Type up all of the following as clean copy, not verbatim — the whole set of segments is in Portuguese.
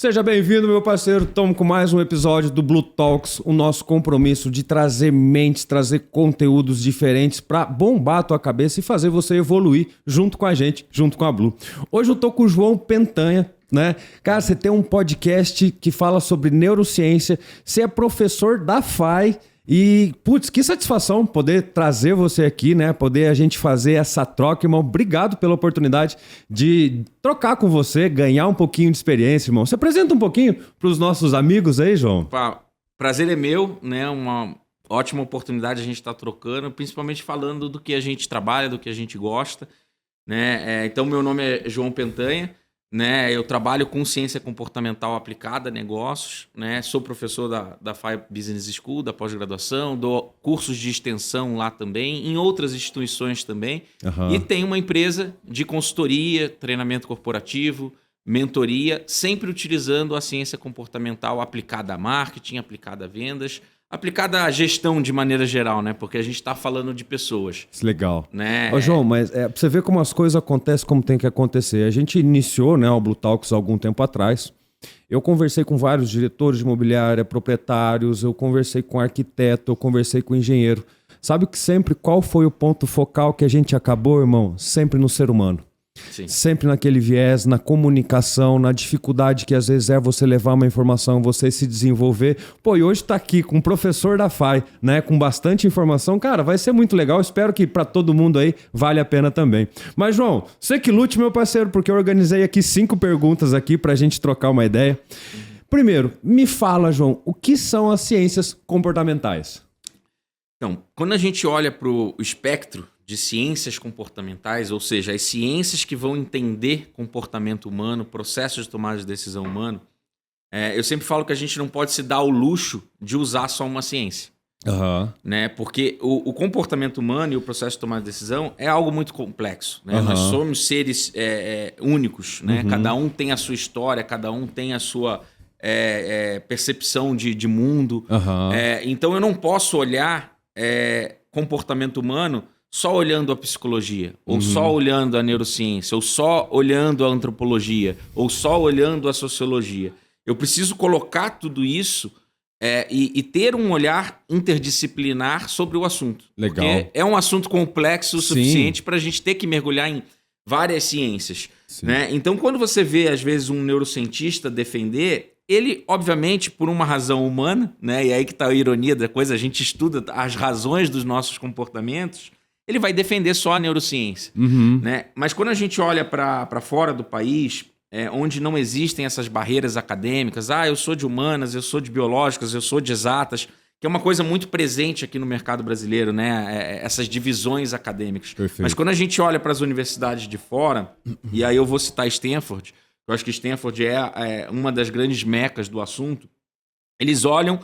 Seja bem-vindo, meu parceiro. Estamos com mais um episódio do Blue Talks, o nosso compromisso de trazer mentes, trazer conteúdos diferentes para bombar a tua cabeça e fazer você evoluir junto com a gente, junto com a Blue. Hoje eu tô com o João Pentanha, né? Cara, você tem um podcast que fala sobre neurociência, você é professor da FAI e, putz, que satisfação poder trazer você aqui, né? Poder a gente fazer essa troca, irmão. Obrigado pela oportunidade de trocar com você, ganhar um pouquinho de experiência, irmão. Você apresenta um pouquinho para os nossos amigos aí, João? Prazer é meu, né? Uma ótima oportunidade a gente estar trocando, principalmente falando do que a gente trabalha, do que a gente gosta, né? Então, meu nome é João Pentanha, né? Eu trabalho com ciência comportamental aplicada a negócios, né? Sou professor da FAI Business School, da pós-graduação, dou cursos de extensão lá também, em outras instituições também. E tenho uma empresa de consultoria, treinamento corporativo, mentoria, sempre utilizando a ciência comportamental aplicada a marketing, aplicada a vendas, aplicada à gestão de maneira geral, né? Porque a gente está falando de pessoas. Legal. Né? Ô, João, mas pra você ver como as coisas acontecem como tem que acontecer. A gente iniciou, né, o Blue Talks há algum tempo atrás. Eu conversei com vários diretores de imobiliária, proprietários, eu conversei com arquiteto, eu conversei com engenheiro. Sabe que sempre qual foi o ponto focal que a gente acabou, irmão? Sempre no ser humano. Sim. Sempre naquele viés, na comunicação, na dificuldade que às vezes é você levar uma informação, você se desenvolver. Pô, e hoje tá aqui com um professor da FAI, né, com bastante informação. Cara, vai ser muito legal. Espero que para todo mundo aí vale a pena também. Mas, João, você que lute, meu parceiro, porque eu organizei aqui 5 perguntas aqui pra gente trocar uma ideia. Primeiro, me fala, João, o que são as ciências comportamentais? Então, quando a gente olha para o espectro de ciências comportamentais, ou seja, as ciências que vão entender comportamento humano, processos de tomada de decisão humano, eu sempre falo que a gente não pode se dar o luxo de usar só uma ciência. Né? Porque o comportamento humano e o processo de tomada de decisão é algo muito complexo. Né? Nós somos seres únicos. Né? Cada um tem a sua história, cada um tem a sua percepção de mundo. Então eu não posso olhar comportamento humano só olhando a psicologia, ou só olhando a neurociência, ou só olhando a antropologia, ou só olhando a sociologia. Eu preciso colocar tudo isso e ter um olhar interdisciplinar sobre o assunto. Legal. Porque é um assunto complexo o suficiente para a gente ter que mergulhar em várias ciências. Né? Então, quando você vê, às vezes, um neurocientista defender, ele, obviamente, por uma razão humana, né? E aí que está a ironia da coisa, a gente estuda as razões dos nossos comportamentos, ele vai defender só a neurociência. Né? Mas quando a gente olha para fora do país, onde não existem essas barreiras acadêmicas, eu sou de humanas, eu sou de biológicas, eu sou de exatas, que é uma coisa muito presente aqui no mercado brasileiro, né? Essas divisões acadêmicas. Perfeito. Mas quando a gente olha para as universidades de fora, e aí eu vou citar Stanford, eu acho que Stanford é uma das grandes mecas do assunto, eles olham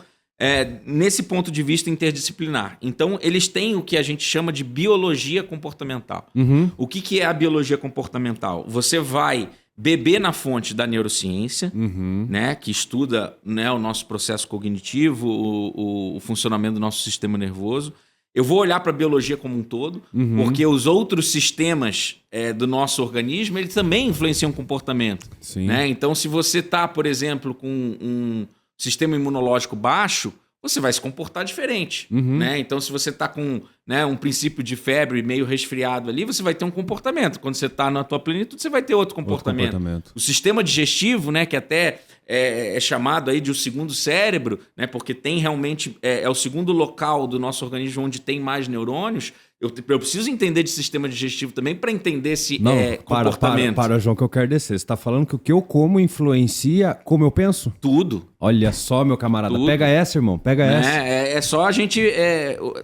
nesse ponto de vista interdisciplinar. Então, eles têm o que a gente chama de biologia comportamental. O que é a biologia comportamental? Você vai beber na fonte da neurociência, né, que estuda, né, o nosso processo cognitivo, o funcionamento do nosso sistema nervoso. Eu vou olhar para a biologia como um todo, porque os outros sistemas do nosso organismo, eles também influenciam o comportamento. Né? Então, se você está, por exemplo, com um sistema imunológico baixo, você vai se comportar diferente. Né? Então, se você está com, né, um princípio de febre meio resfriado ali, você vai ter um comportamento. Quando você está na tua plenitude, você vai ter outro comportamento. O sistema digestivo, né, que até é chamado aí de o segundo cérebro, né, porque tem realmente é o segundo local do nosso organismo onde tem mais neurônios. Eu preciso entender de sistema digestivo também para entender esse comportamento. Para, João, que eu quero descer. Você está falando que o que eu como influencia como eu penso? Tudo. Olha só, meu camarada. Tudo. Pega essa, irmão. Pega essa. É só a gente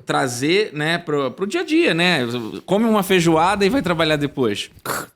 trazer, né, pro dia a dia, né? Come uma feijoada e vai trabalhar depois.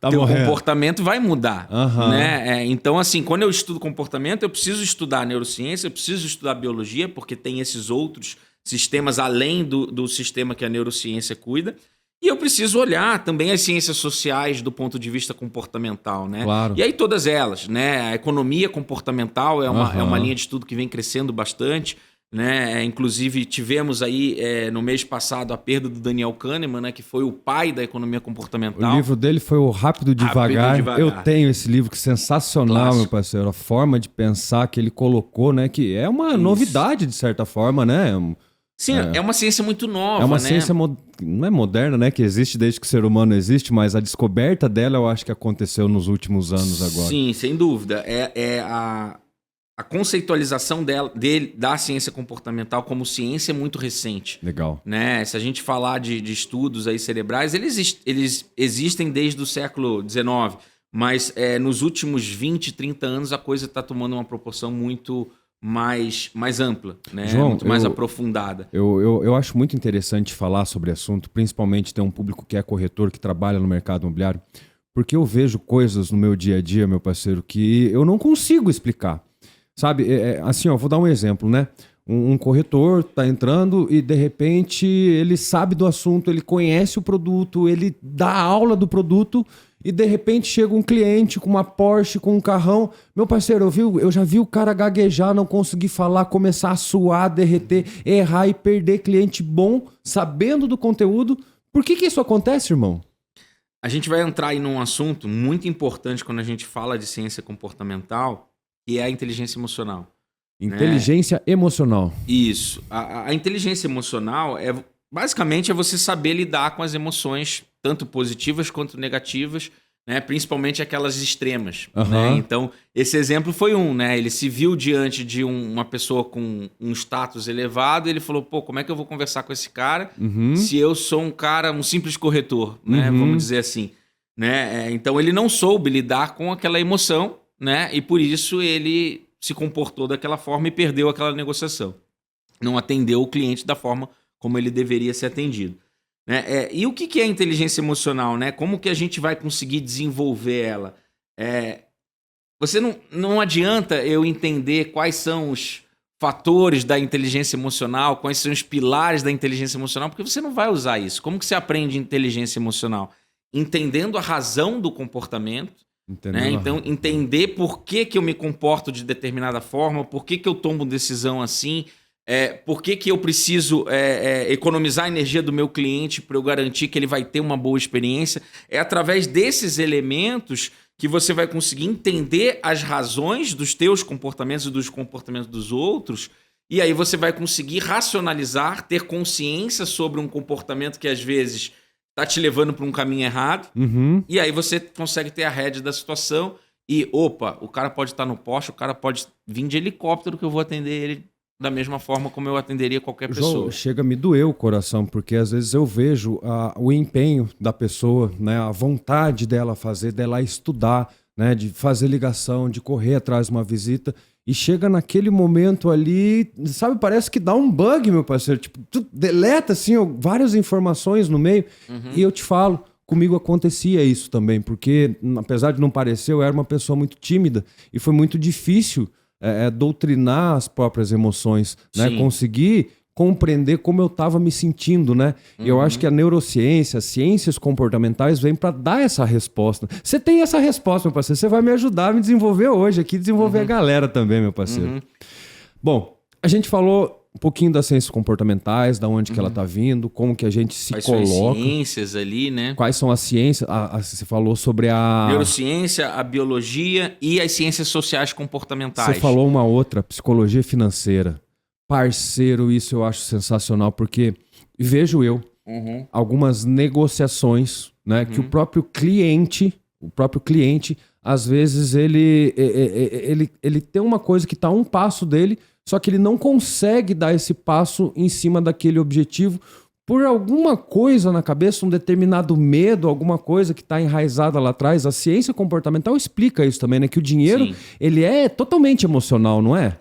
Teu comportamento vai mudar. Né? Então, assim, quando eu estudo comportamento, eu preciso estudar neurociência, eu preciso estudar biologia, porque tem esses outros sistemas além do sistema que a neurociência cuida. E eu preciso olhar também as ciências sociais do ponto de vista comportamental, né? Claro. E aí todas elas, né? A economia comportamental é uma linha de estudo que vem crescendo bastante, né? Inclusive, tivemos aí no mês passado a perda do Daniel Kahneman, né? Que foi o pai da economia comportamental. O livro dele foi o Rápido Devagar. Eu tenho esse livro que é sensacional, clássico. Meu parceiro. A forma de pensar que ele colocou, né? Que é uma novidade, de certa forma, né? Sim, é uma ciência muito nova, É uma né? ciência, não é moderna, né? Que existe desde que o ser humano existe, mas a descoberta dela eu acho que aconteceu nos últimos anos agora. Sim, sem dúvida. A conceitualização da ciência comportamental como ciência é muito recente. Legal. Né? Se a gente falar de estudos aí cerebrais, eles existem desde o século XIX, mas nos últimos 20, 30 anos a coisa está tomando uma proporção muito mais ampla, né? João, muito mais aprofundada. Eu acho muito interessante falar sobre o assunto, principalmente ter um público que é corretor, que trabalha no mercado imobiliário, porque eu vejo coisas no meu dia a dia, meu parceiro, que eu não consigo explicar. Sabe, assim, ó, vou dar um exemplo, né? Um corretor está entrando e, de repente, ele sabe do assunto, ele conhece o produto, ele dá aula do produto e, de repente, chega um cliente com uma Porsche, com um carrão. Meu parceiro, eu já vi o cara gaguejar, não conseguir falar, começar a suar, derreter, errar e perder cliente bom, sabendo do conteúdo. Por que isso acontece, irmão? A gente vai entrar aí num assunto muito importante quando a gente fala de ciência comportamental, que é a inteligência emocional. Inteligência emocional. Isso. A inteligência emocional basicamente você saber lidar com as emoções, tanto positivas quanto negativas, né? Principalmente aquelas extremas. Né? Então, esse exemplo foi né? Ele se viu diante de uma pessoa com um status elevado e ele falou, pô, como é que eu vou conversar com esse cara se eu sou um simples corretor, né? Vamos dizer assim. Né? Então, ele não soube lidar com aquela emoção, né? E por isso ele se comportou daquela forma e perdeu aquela negociação. Não atendeu o cliente da forma como ele deveria ser atendido. Né? E o que é inteligência emocional? Né? Como que a gente vai conseguir desenvolver ela? Você não adianta eu entender quais são os fatores da inteligência emocional, quais são os pilares da inteligência emocional, porque você não vai usar isso. Como que você aprende inteligência emocional? Entendendo a razão do comportamento, né? Então, entender por que eu me comporto de determinada forma, por que eu tomo decisão assim, por que eu preciso economizar a energia do meu cliente para eu garantir que ele vai ter uma boa experiência. É através desses elementos que você vai conseguir entender as razões dos teus comportamentos e dos comportamentos dos outros, e aí você vai conseguir racionalizar, ter consciência sobre um comportamento que às vezes tá te levando para um caminho errado, e aí você consegue ter a rédea da situação e, opa, o cara pode estar no poste, o cara pode vir de helicóptero que eu vou atender ele da mesma forma como eu atenderia qualquer pessoa. João, chega a me doer o coração, porque às vezes eu vejo o empenho da pessoa, né, a vontade dela dela estudar, né, de fazer ligação, de correr atrás de uma visita, e chega naquele momento ali, sabe, parece que dá um bug, meu parceiro. Tipo, tu deleta, assim, várias informações no meio. E eu te falo, comigo acontecia isso também, porque apesar de não parecer, eu era uma pessoa muito tímida e foi muito difícil doutrinar as próprias emoções, né? Conseguir compreender como eu estava me sentindo, né? E eu acho que a neurociência, as ciências comportamentais vêm para dar essa resposta. Você tem essa resposta, meu parceiro. Você vai me ajudar a me desenvolver hoje aqui, desenvolver a galera também, meu parceiro. Bom, a gente falou um pouquinho das ciências comportamentais, da onde que ela está vindo, como que a gente se coloca. Quais são as ciências ali, né? Quais são as ciências? Você falou sobre a neurociência, a biologia e as ciências sociais comportamentais. Você falou uma outra, psicologia financeira. Parceiro, isso eu acho sensacional, porque vejo algumas negociações, né, que o próprio cliente, às vezes ele tem uma coisa que está a um passo dele, só que ele não consegue dar esse passo em cima daquele objetivo por alguma coisa na cabeça, um determinado medo, alguma coisa que está enraizada lá atrás. A ciência comportamental explica isso também, né, que o dinheiro ele é totalmente emocional, não é?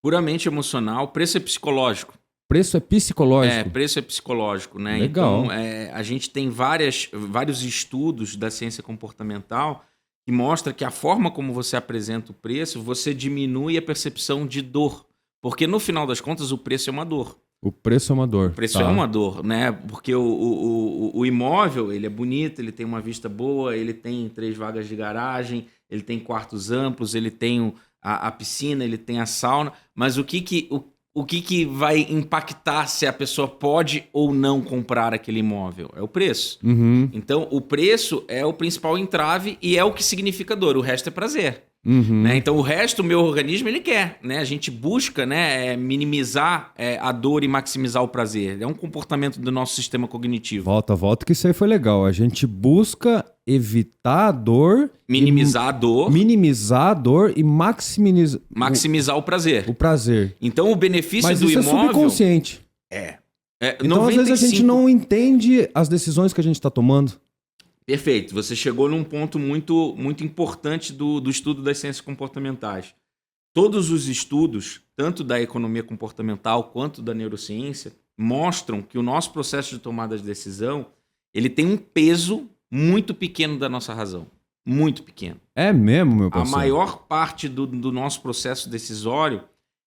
Puramente emocional, preço é psicológico. Preço é psicológico? Preço é psicológico, né? Legal. Então, a gente tem vários estudos da ciência comportamental que mostra que a forma como você apresenta o preço, você diminui a percepção de dor. Porque, no final das contas, o preço é uma dor. O preço é uma dor. O preço é uma dor, né? Porque o imóvel, ele é bonito, ele tem uma vista boa, ele tem 3 vagas de garagem, ele tem quartos amplos, ele tem a piscina, ele tem a sauna, mas o que vai impactar se a pessoa pode ou não comprar aquele imóvel? É o preço. Uhum. Então, o preço é o principal entrave e é o que significa dor. O resto é prazer. Uhum. Né? Então, o resto, o meu organismo, ele quer. Né? A gente busca, né, minimizar a dor e maximizar o prazer. É um comportamento do nosso sistema cognitivo. Volta, que isso aí foi legal. A gente busca evitar a dor... Minimizar a dor. Minimizar a dor e maximizar o prazer. o prazer. Então, o benefício Mas do isso imóvel... é subconsciente. Então, às vezes, a gente não entende as decisões que a gente está tomando. Perfeito. Você chegou num ponto muito, muito importante do estudo das ciências comportamentais. Todos os estudos, tanto da economia comportamental quanto da neurociência, mostram que o nosso processo de tomada de decisão ele tem um peso muito pequeno da nossa razão. Muito pequeno. É mesmo, meu parceiro? A maior parte do nosso processo decisório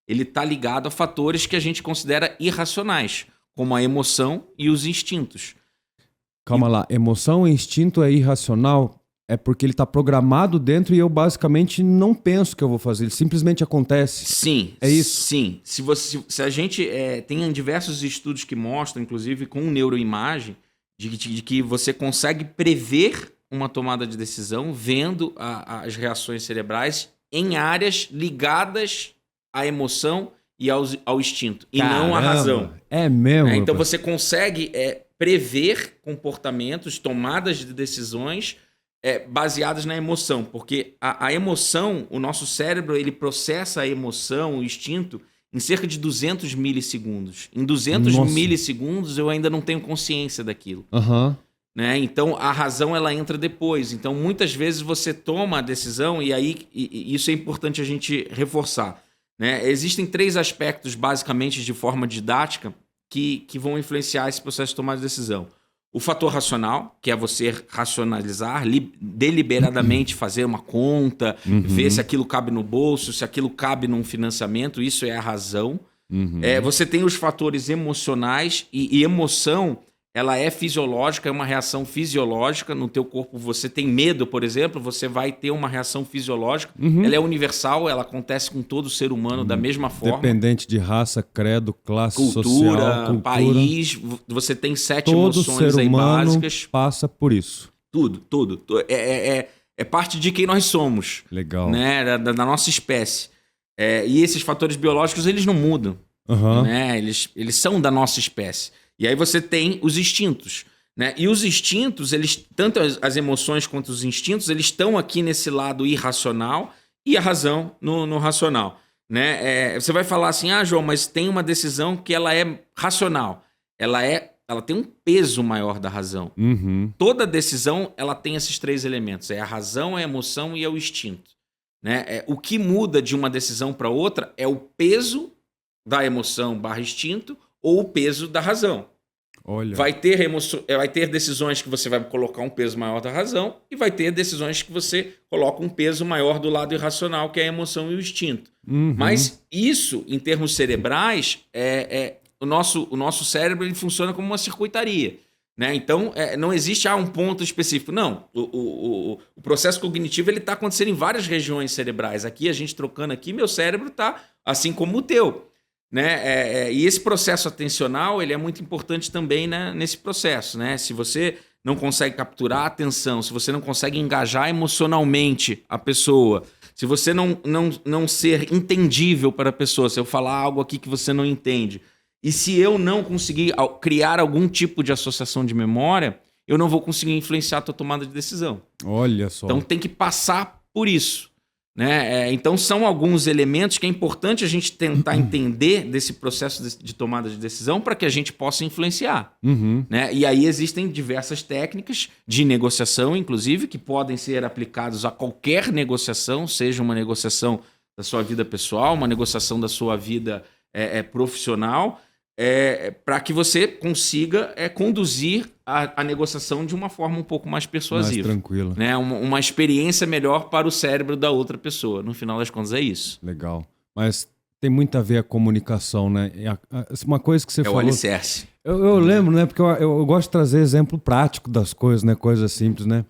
ele está ligado a fatores que a gente considera irracionais, como a emoção e os instintos. Calma lá, emoção e instinto é irracional? É porque ele está programado dentro e eu basicamente não penso que eu vou fazer, ele simplesmente acontece. Sim. É isso? Sim. Se a gente tem diversos estudos que mostram, inclusive com neuroimagem, de que você consegue prever uma tomada de decisão vendo as reações cerebrais em áreas ligadas à emoção e ao instinto, e não à razão. É mesmo? Então você consegue prever comportamentos, tomadas de decisões baseadas na emoção, porque a emoção, o nosso cérebro, ele processa a emoção, o instinto, em cerca de 200 milissegundos. Em 200 milissegundos eu ainda não tenho consciência daquilo. Né? Então a razão ela entra depois. Então muitas vezes você toma a decisão e aí isso é importante a gente reforçar. Né? Existem 3 aspectos basicamente de forma didática que vão influenciar esse processo de tomada de decisão. O fator racional, que é você racionalizar, deliberadamente fazer uma conta, ver se aquilo cabe no bolso, se aquilo cabe num financiamento, isso é a razão. Você tem os fatores emocionais e emoção, ela é fisiológica, é uma reação fisiológica no teu corpo. Você tem medo, por exemplo, você vai ter uma reação fisiológica. Ela é universal, ela acontece com todo ser humano da mesma forma. Independente de raça, credo, classe social, cultura, país, você tem 7 todo emoções ser aí humano básicas. Passa por isso. Tudo. É parte de quem nós somos. Legal. Né? Da nossa espécie. E esses fatores biológicos, eles não mudam. Né? Eles são da nossa espécie. E aí você tem os instintos, né? E os instintos, tanto as emoções quanto os instintos, eles estão aqui nesse lado irracional e a razão no racional, né? Você vai falar assim, João, mas tem uma decisão que ela é racional. Ela tem um peso maior da razão. Toda decisão, ela tem esses 3 elementos. É a razão, a emoção e é o instinto. Né? O que muda de uma decisão para outra é o peso da emoção / instinto ou o peso da razão. Olha. Vai ter decisões que você vai colocar um peso maior da razão e vai ter decisões que você coloca um peso maior do lado irracional, que é a emoção e o instinto. Mas isso, em termos cerebrais, o nosso cérebro ele funciona como uma circuitaria. Né? Então, não existe um ponto específico. Não, o processo cognitivo está acontecendo em várias regiões cerebrais. Aqui, a gente trocando aqui, meu cérebro está assim como o teu. Né? E esse processo atencional ele é muito importante também, né, nesse processo. Né? Se você não consegue capturar a atenção, se você não consegue engajar emocionalmente a pessoa, se você não ser entendível para a pessoa, se eu falar algo aqui que você não entende, e se eu não conseguir criar algum tipo de associação de memória, eu não vou conseguir influenciar a tua tomada de decisão. Olha só. Então tem que passar por isso. Né? Então são alguns elementos que é importante a gente tentar entender desse processo de tomada de decisão para que a gente possa influenciar. Né? E aí existem diversas técnicas de negociação, inclusive, que podem ser aplicadas a qualquer negociação, seja uma negociação da sua vida pessoal, uma negociação da sua vida profissional, para que você consiga conduzir a negociação de uma forma um pouco mais persuasiva. Mais tranquila. Né? Uma experiência melhor para o cérebro da outra pessoa. No final das contas, é isso. Legal. Mas tem muito a ver a comunicação, né? Uma coisa que você falou... É o alicerce. Eu lembro, né? Porque eu gosto de trazer exemplo prático das coisas, né? Coisas simples, né?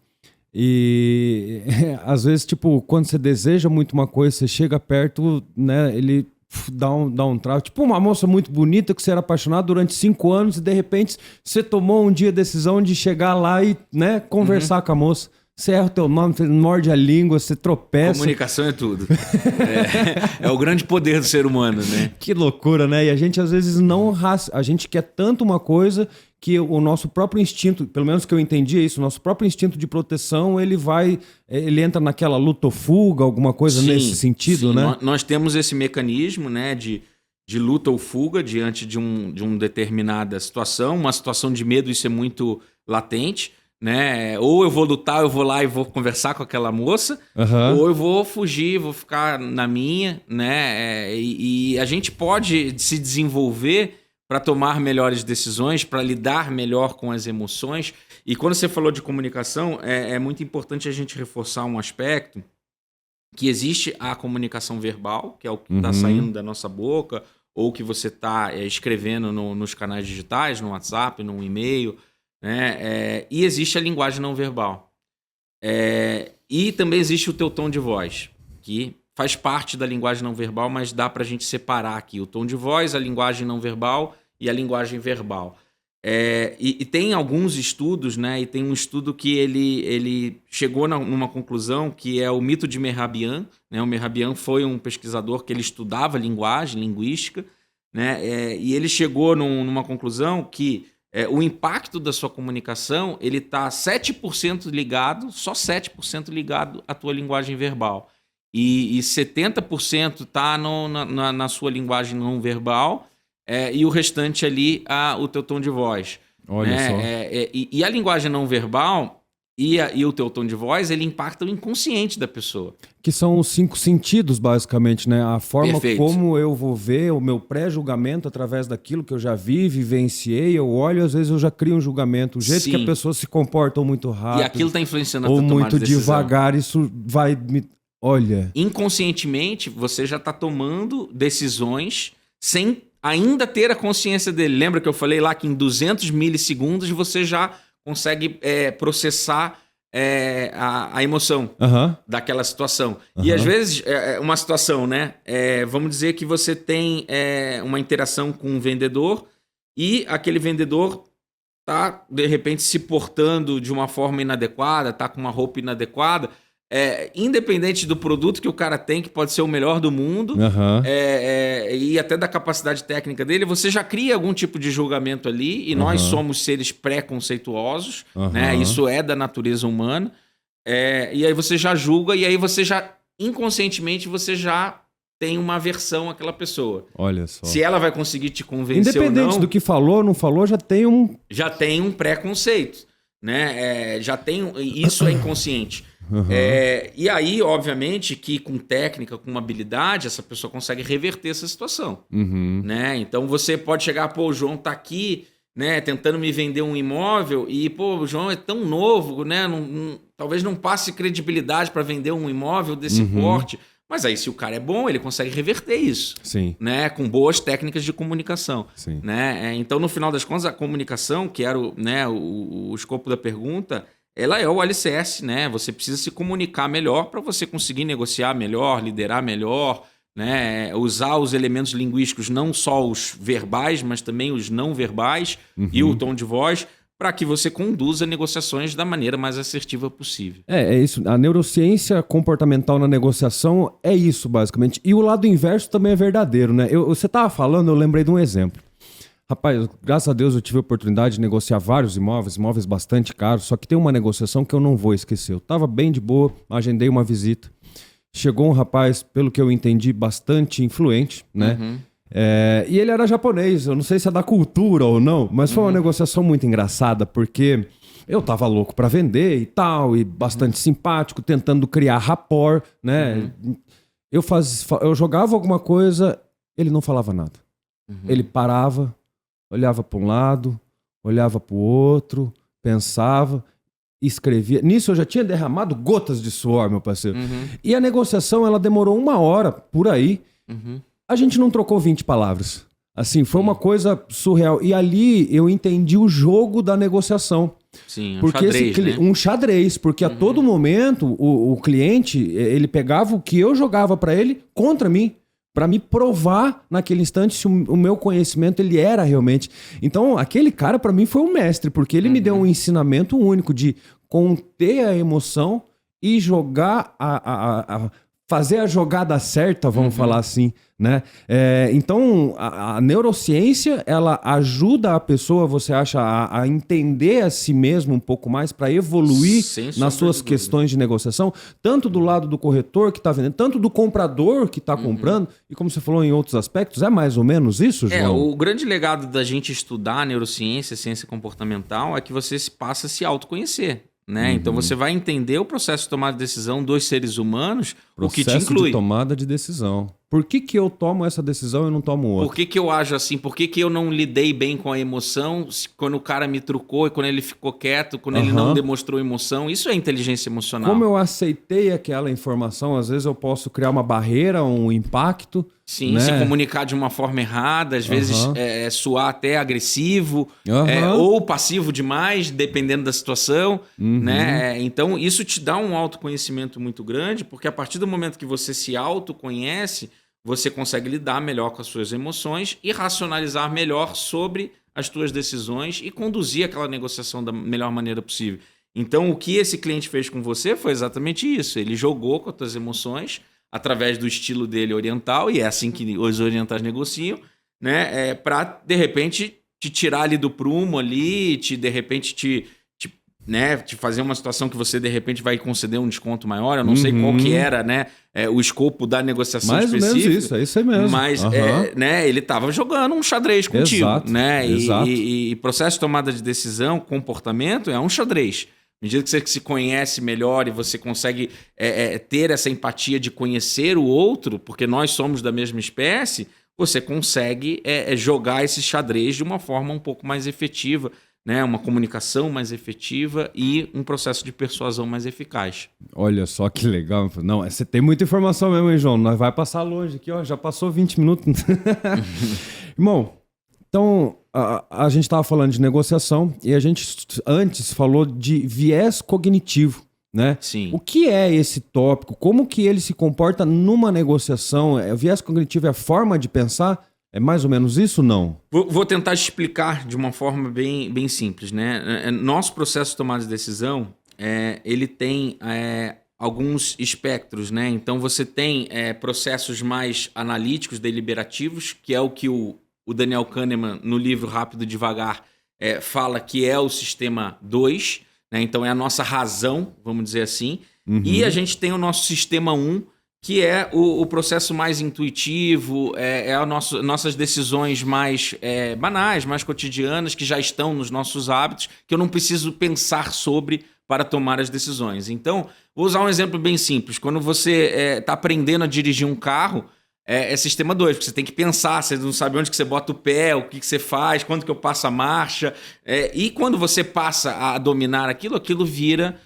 E às vezes, tipo, quando você deseja muito uma coisa, você chega perto, né? Ele dá um trago. Tipo uma moça muito bonita que você era apaixonado durante 5 anos e de repente você tomou um dia a decisão de chegar lá e, né, conversar com a moça. Você erra o teu nome, você morde a língua, você tropeça. Comunicação é tudo. É o grande poder do ser humano, né? Que loucura, né? E a gente às vezes não... A gente quer tanto uma coisa que o nosso próprio instinto, pelo menos que eu entendi isso, o nosso próprio instinto de proteção, ele entra naquela luta ou fuga, alguma coisa nesse sentido, né? Nós temos esse mecanismo, né, de luta ou fuga diante de uma determinada situação, uma situação de medo, isso é muito latente, né? Ou eu vou lutar, eu vou lá e vou conversar com aquela moça, ou eu vou fugir, vou ficar na minha, né? E a gente pode se desenvolver para tomar melhores decisões, para lidar melhor com as emoções. E quando você falou de comunicação, é muito importante a gente reforçar um aspecto que existe a comunicação verbal, que é o que está saindo da nossa boca, ou que você está escrevendo nos canais digitais, no WhatsApp, no e-mail, né? E existe a linguagem não verbal. E também existe o teu tom de voz, que faz parte da linguagem não verbal, mas dá para a gente separar aqui o tom de voz, a linguagem não verbal e a linguagem verbal. E tem alguns estudos, né? E tem um estudo que ele chegou numa conclusão que é o mito de Mehrabian, né? O Mehrabian foi um pesquisador que ele estudava linguística, né? E ele chegou numa conclusão que o impacto da sua comunicação ele está 7% ligado, só 7% ligado à tua linguagem verbal. E 70% está na sua linguagem não verbal, e o restante ali o teu tom de voz. Olha né? só. E a linguagem não verbal e o teu tom de voz, ele impacta o inconsciente da pessoa. Que são os 5 sentidos, basicamente, né? A forma Perfeito. como eu vou ver o meu pré-julgamento através daquilo que eu já vi, vivenciei, eu olho, às vezes eu já crio um julgamento. O jeito Sim. que a pessoa se comporta ou muito rápido, E aquilo está influenciando a ou tua tomada muito de decisão. devagar, isso vai me... Olha... Inconscientemente, você já está tomando decisões sem ainda ter a consciência dele. Lembra que eu falei lá que em 200 milissegundos você já consegue processar a emoção daquela situação. E às vezes, uma situação, né? Vamos dizer que você tem uma interação com um vendedor e aquele vendedor está, de repente, se portando de uma forma inadequada, está com uma roupa inadequada. Independente do produto que o cara tem, que pode ser o melhor do mundo, e até da capacidade técnica dele, você já cria algum tipo de julgamento ali, e nós somos seres pré-conceituosos, né? Isso é da natureza humana, e aí você já julga, e aí você já, inconscientemente, você já tem uma aversão àquela pessoa. Olha só. Se ela vai conseguir te convencer ou não... Independente do que falou, não falou, já tem um... Já tem um preconceito, né? Isso é inconsciente. E aí, obviamente, que com técnica, com habilidade, essa pessoa consegue reverter essa situação. Né? Então você pode chegar, o João tá aqui, né, tentando me vender um imóvel e, o João é tão novo, né? Talvez não passe credibilidade para vender um imóvel desse porte. Mas aí, se o cara é bom, ele consegue reverter isso. Sim. Né? Com boas técnicas de comunicação. Sim. Né? Então, no final das contas, a comunicação, que era o escopo da pergunta, ela é o alicerce, né? Você precisa se comunicar melhor para você conseguir negociar melhor, liderar melhor, né? Usar os elementos linguísticos, não só os verbais, mas também os não verbais e o tom de voz, para que você conduza negociações da maneira mais assertiva possível. É isso. A neurociência comportamental na negociação é isso, basicamente. E o lado inverso também é verdadeiro, né? Você estava falando, eu lembrei de um exemplo. Rapaz, graças a Deus eu tive a oportunidade de negociar vários imóveis bastante caros, só que tem uma negociação que eu não vou esquecer. Eu estava bem de boa, agendei uma visita. Chegou um rapaz, pelo que eu entendi, bastante influente, né? E ele era japonês, eu não sei se é da cultura ou não, mas foi uma negociação muito engraçada, porque eu tava louco para vender e tal, e bastante simpático, tentando criar rapport, né? Eu jogava alguma coisa, ele não falava nada. Ele parava, olhava para um lado, olhava para o outro, pensava, escrevia. Nisso eu já tinha derramado gotas de suor, meu parceiro. E a negociação, ela demorou 1 hora, por aí. A gente não trocou 20 palavras. Assim, foi uma coisa surreal. E ali eu entendi o jogo da negociação. Sim, porque xadrez, né? Um xadrez, porque a todo momento o cliente, ele pegava o que eu jogava para ele contra mim. para me provar naquele instante se o meu conhecimento ele era realmente. Então, aquele cara para mim foi um mestre, porque ele me deu um ensinamento único de conter a emoção e jogar fazer a jogada certa, vamos falar assim, né? Então, a neurociência, ela ajuda a pessoa, você acha, a entender a si mesmo um pouco mais para evoluir nas suas questões de negociação, tanto do lado do corretor que está vendendo, tanto do comprador que está comprando, e como você falou em outros aspectos, é mais ou menos isso, João? O grande legado da gente estudar neurociência, ciência comportamental, é que você passa a se autoconhecer. Né? Então você vai entender o processo de tomada de decisão dos seres humanos, o que te inclui. Processo de tomada de decisão. Por que eu tomo essa decisão e não tomo outra? Por que eu ajo assim? Por que eu não lidei bem com a emoção quando o cara me trucou e quando ele ficou quieto, quando ele não demonstrou emoção? Isso é inteligência emocional. Como eu aceitei aquela informação, às vezes eu posso criar uma barreira, um impacto. Sim, né? Se comunicar de uma forma errada, às vezes soar até agressivo ou passivo demais, dependendo da situação. Né? Então, isso te dá um autoconhecimento muito grande, porque a partir do momento que você se autoconhece, você consegue lidar melhor com as suas emoções e racionalizar melhor sobre as suas decisões e conduzir aquela negociação da melhor maneira possível. Então, o que esse cliente fez com você foi exatamente isso. Ele jogou com as suas emoções através do estilo dele oriental, e é assim que os orientais negociam, né? Para, de repente, te tirar ali do prumo ali, de repente te fazer uma situação que você, de repente, vai conceder um desconto maior. Eu não sei qual que era, né, o escopo da negociação mais específica. Mais ou menos isso, é isso aí mesmo. Mas ele estava jogando um xadrez contigo. Exato, né? E processo de tomada de decisão, comportamento, é um xadrez. À medida que você se conhece melhor e você consegue ter essa empatia de conhecer o outro, porque nós somos da mesma espécie, você consegue jogar esse xadrez de uma forma um pouco mais efetiva, né? Uma comunicação mais efetiva e um processo de persuasão mais eficaz. Olha só que legal. Não, você tem muita informação mesmo, hein, João? Nós vai passar longe aqui, ó. Já passou 20 minutos. Irmão, então, a gente estava falando de negociação e a gente antes falou de viés cognitivo, né? Sim. O que é esse tópico? Como que ele se comporta numa negociação? O viés cognitivo é a forma de pensar? É mais ou menos isso ou não? Vou tentar explicar de uma forma bem simples, né? Nosso processo de tomada de decisão, ele tem alguns espectros, né? Então você tem processos mais analíticos, deliberativos, que é o que o Daniel Kahneman, no livro Rápido e Devagar, fala que é o sistema 2, né? Então é a nossa razão, vamos dizer assim. E a gente tem o nosso sistema 1, que é o processo mais intuitivo, nossas decisões mais banais, mais cotidianas, que já estão nos nossos hábitos, que eu não preciso pensar sobre para tomar as decisões. Então, vou usar um exemplo bem simples. Quando você está aprendendo a dirigir um carro, é sistema 2, porque você tem que pensar, você não sabe onde que você bota o pé, o que você faz, quando que eu passo a marcha. E quando você passa a dominar aquilo vira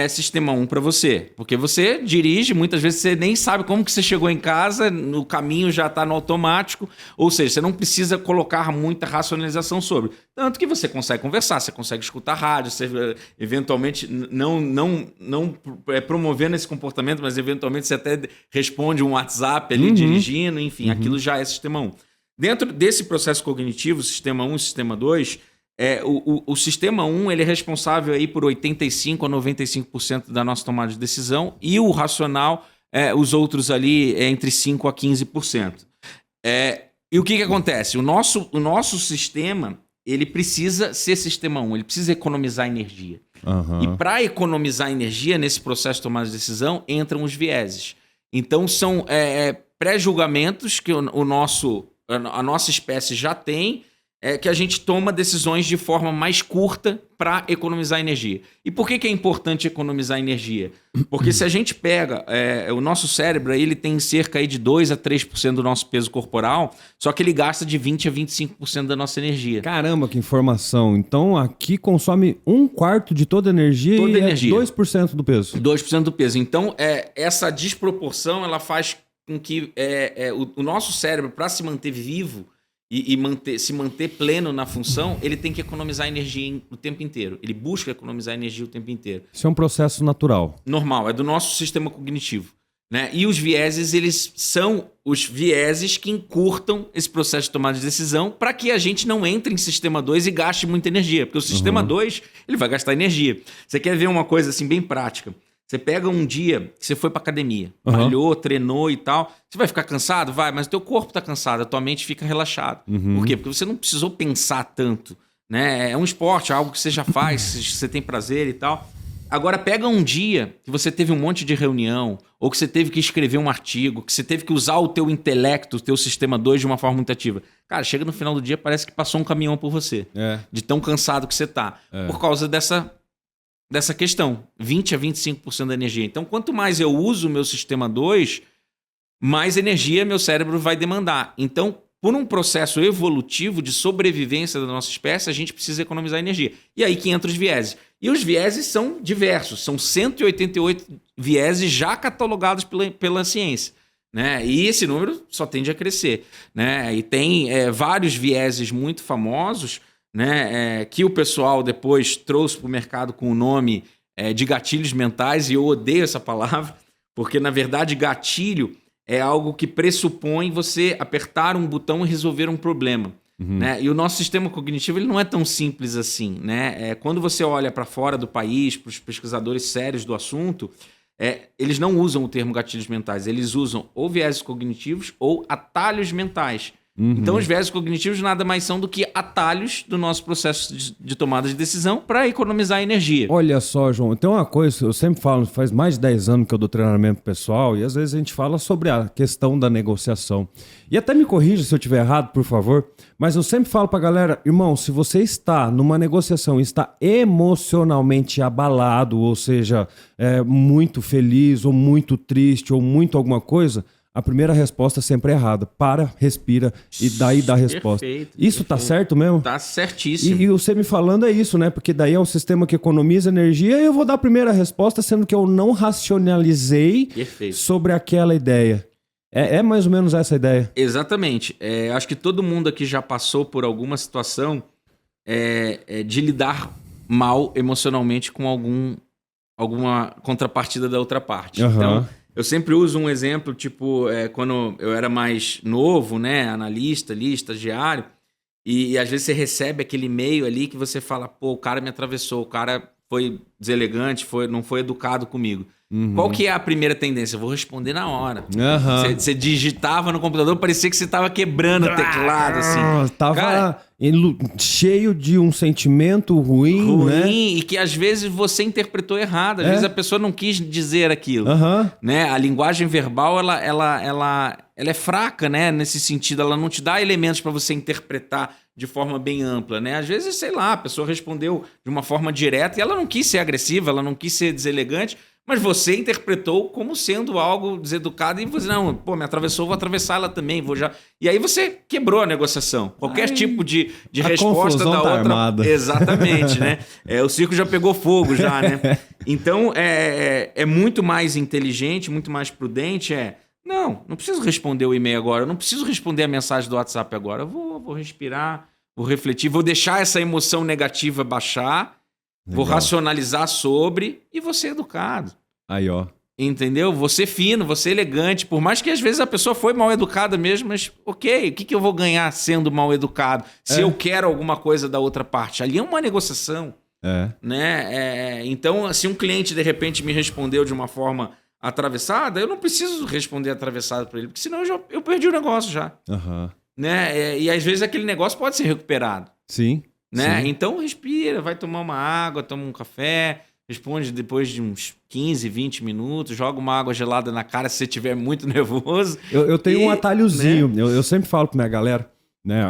sistema 1 para você. Porque você dirige, muitas vezes você nem sabe como que você chegou em casa, no caminho já está no automático, ou seja, você não precisa colocar muita racionalização sobre. Tanto que você consegue conversar, você consegue escutar rádio, você eventualmente, não promovendo esse comportamento, mas eventualmente você até responde um WhatsApp ali dirigindo, enfim, aquilo já é sistema 1. Dentro desse processo cognitivo, sistema 1 e sistema 2, o sistema 1 ele é responsável aí por 85% a 95% da nossa tomada de decisão e o racional, os outros ali, entre 5% a 15%. E o que acontece? O nosso sistema ele precisa ser sistema 1, ele precisa economizar energia. E para economizar energia nesse processo de tomada de decisão entram os vieses. Então são pré-julgamentos que a nossa espécie já tem, que a gente toma decisões de forma mais curta para economizar energia. E por que é importante economizar energia? Porque se a gente pega o nosso cérebro, ele tem cerca aí de 2% a 3% do nosso peso corporal, só que ele gasta de 20% a 25% da nossa energia. Caramba, que informação. Então aqui consome 1/4 de toda a energia toda e energia. 2% do peso. 2% do peso. Então essa desproporção ela faz com que o nosso cérebro, para se manter vivo, e se manter pleno na função, ele tem que economizar energia o tempo inteiro. Ele busca economizar energia o tempo inteiro. Isso é um processo natural. Normal, é do nosso sistema cognitivo. né? E os vieses, eles são os vieses que encurtam esse processo de tomada de decisão para que a gente não entre em sistema 2 e gaste muita energia. Porque o sistema 2, ele vai gastar energia. Você quer ver uma coisa assim bem prática? Você pega um dia que você foi pra academia, malhou, treinou e tal. Você vai ficar cansado? Vai, mas o teu corpo tá cansado, a tua mente fica relaxada. Por quê? Porque você não precisou pensar tanto, né? É um esporte, algo que você já faz, você tem prazer e tal. Agora pega um dia que você teve um monte de reunião, ou que você teve que escrever um artigo, que você teve que usar o teu intelecto, o teu sistema 2 de uma forma muito ativa. Cara, chega no final do dia, parece que passou um caminhão por você. De tão cansado que você tá. Por causa dessa questão, 20 a 25% da energia. Então, quanto mais eu uso o meu sistema 2, mais energia meu cérebro vai demandar. Então, por um processo evolutivo de sobrevivência da nossa espécie, a gente precisa economizar energia. E aí que entra os vieses. E os vieses são diversos, são 188 vieses já catalogados pela ciência, né? E esse número só tende a crescer, né? E tem vários vieses muito famosos, né, que o pessoal depois trouxe para o mercado com o nome de gatilhos mentais, e eu odeio essa palavra, porque, na verdade, gatilho é algo que pressupõe você apertar um botão e resolver um problema. Né? E o nosso sistema cognitivo ele não é tão simples assim. Né? Quando você olha para fora do país, para os pesquisadores sérios do assunto, eles não usam o termo gatilhos mentais, eles usam ou vieses cognitivos ou atalhos mentais. Então, os vieses cognitivos nada mais são do que atalhos do nosso processo de tomada de decisão para economizar energia. Olha só, João, tem uma coisa, eu sempre falo, faz mais de 10 anos que eu dou treinamento pessoal e às vezes a gente fala sobre a questão da negociação. E até me corrija se eu estiver errado, por favor, mas eu sempre falo pra galera, irmão, se você está numa negociação e está emocionalmente abalado, ou seja, muito feliz, ou muito triste, ou muito alguma coisa, a primeira resposta sempre é errada. Para, respira e daí dá a resposta. Isso tá certo mesmo? Tá certíssimo. E você me falando é isso, né? Porque daí é um sistema que economiza energia e eu vou dar a primeira resposta, sendo que eu não racionalizei sobre aquela ideia. É mais ou menos essa a ideia. Exatamente. Acho que todo mundo aqui já passou por alguma situação de lidar mal emocionalmente com alguma contrapartida da outra parte. Então, eu sempre uso um exemplo, tipo, quando eu era mais novo, né, analista, ali, estagiário, e às vezes você recebe aquele e-mail ali que você fala, pô, o cara me atravessou, o cara foi deselegante, não foi educado comigo. Qual que é a primeira tendência? Eu vou responder na hora. Você digitava no computador, parecia que você estava quebrando o teclado, assim. Tava cara, cheio de um sentimento ruim, né? E que às vezes você interpretou errado. Às vezes a pessoa não quis dizer aquilo. Né? A linguagem verbal, ela é fraca, né? Nesse sentido. Ela não te dá elementos para você interpretar de forma bem ampla, né? Às vezes, sei lá, a pessoa respondeu de uma forma direta e ela não quis ser agressiva, ela não quis ser deselegante, mas você interpretou como sendo algo deseducado e você, não, pô, me atravessou, vou atravessar ela também, vou já... E aí você quebrou a negociação. Qualquer tipo de resposta da outra... Armada. Exatamente, né? O circo já pegou fogo já, né? Então, é muito mais inteligente, muito mais prudente, não preciso responder o e-mail agora, eu não preciso responder a mensagem do WhatsApp agora, eu vou respirar, vou refletir, vou deixar essa emoção negativa baixar, vou racionalizar sobre e vou ser educado. Aí, ó. Entendeu? Vou ser fino, vou ser elegante, por mais que às vezes a pessoa foi mal educada mesmo, mas ok, o que eu vou ganhar sendo mal educado se eu quero alguma coisa da outra parte? Ali é uma negociação, né? Então, se um cliente de repente me respondeu de uma forma atravessada, eu não preciso responder atravessado para ele, porque senão eu perdi o negócio já. Né? E às vezes aquele negócio pode ser recuperado. Sim. Né? Então respira, vai tomar uma água, toma um café, responde depois de uns 15, 20 minutos, joga uma água gelada na cara se você estiver muito nervoso. Eu tenho um atalhozinho, né? eu sempre falo pra minha galera, né,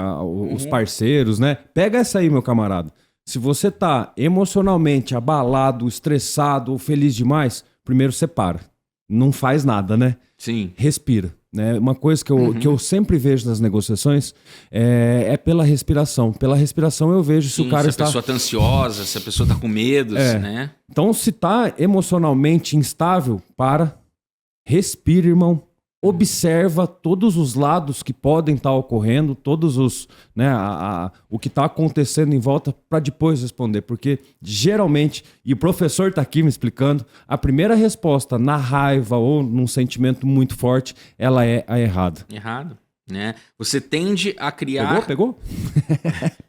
os parceiros, né? Pega essa aí, meu camarada. Se você tá emocionalmente abalado, estressado ou feliz demais, primeiro você para. Não faz nada, né? Sim. Respira. Né? Uma coisa que eu sempre vejo nas negociações é pela respiração. Pela respiração eu vejo se o cara está... Se a pessoa está ansiosa, se a pessoa está com medo, né? Então, se está emocionalmente instável, respira, irmão. observa todos os lados que podem estar ocorrendo, todos os, né, o que está acontecendo em volta para depois responder, porque geralmente, e o professor está aqui me explicando, a primeira resposta na raiva ou num sentimento muito forte, ela é a errada. Errado, né? Você tende a criar... Pegou?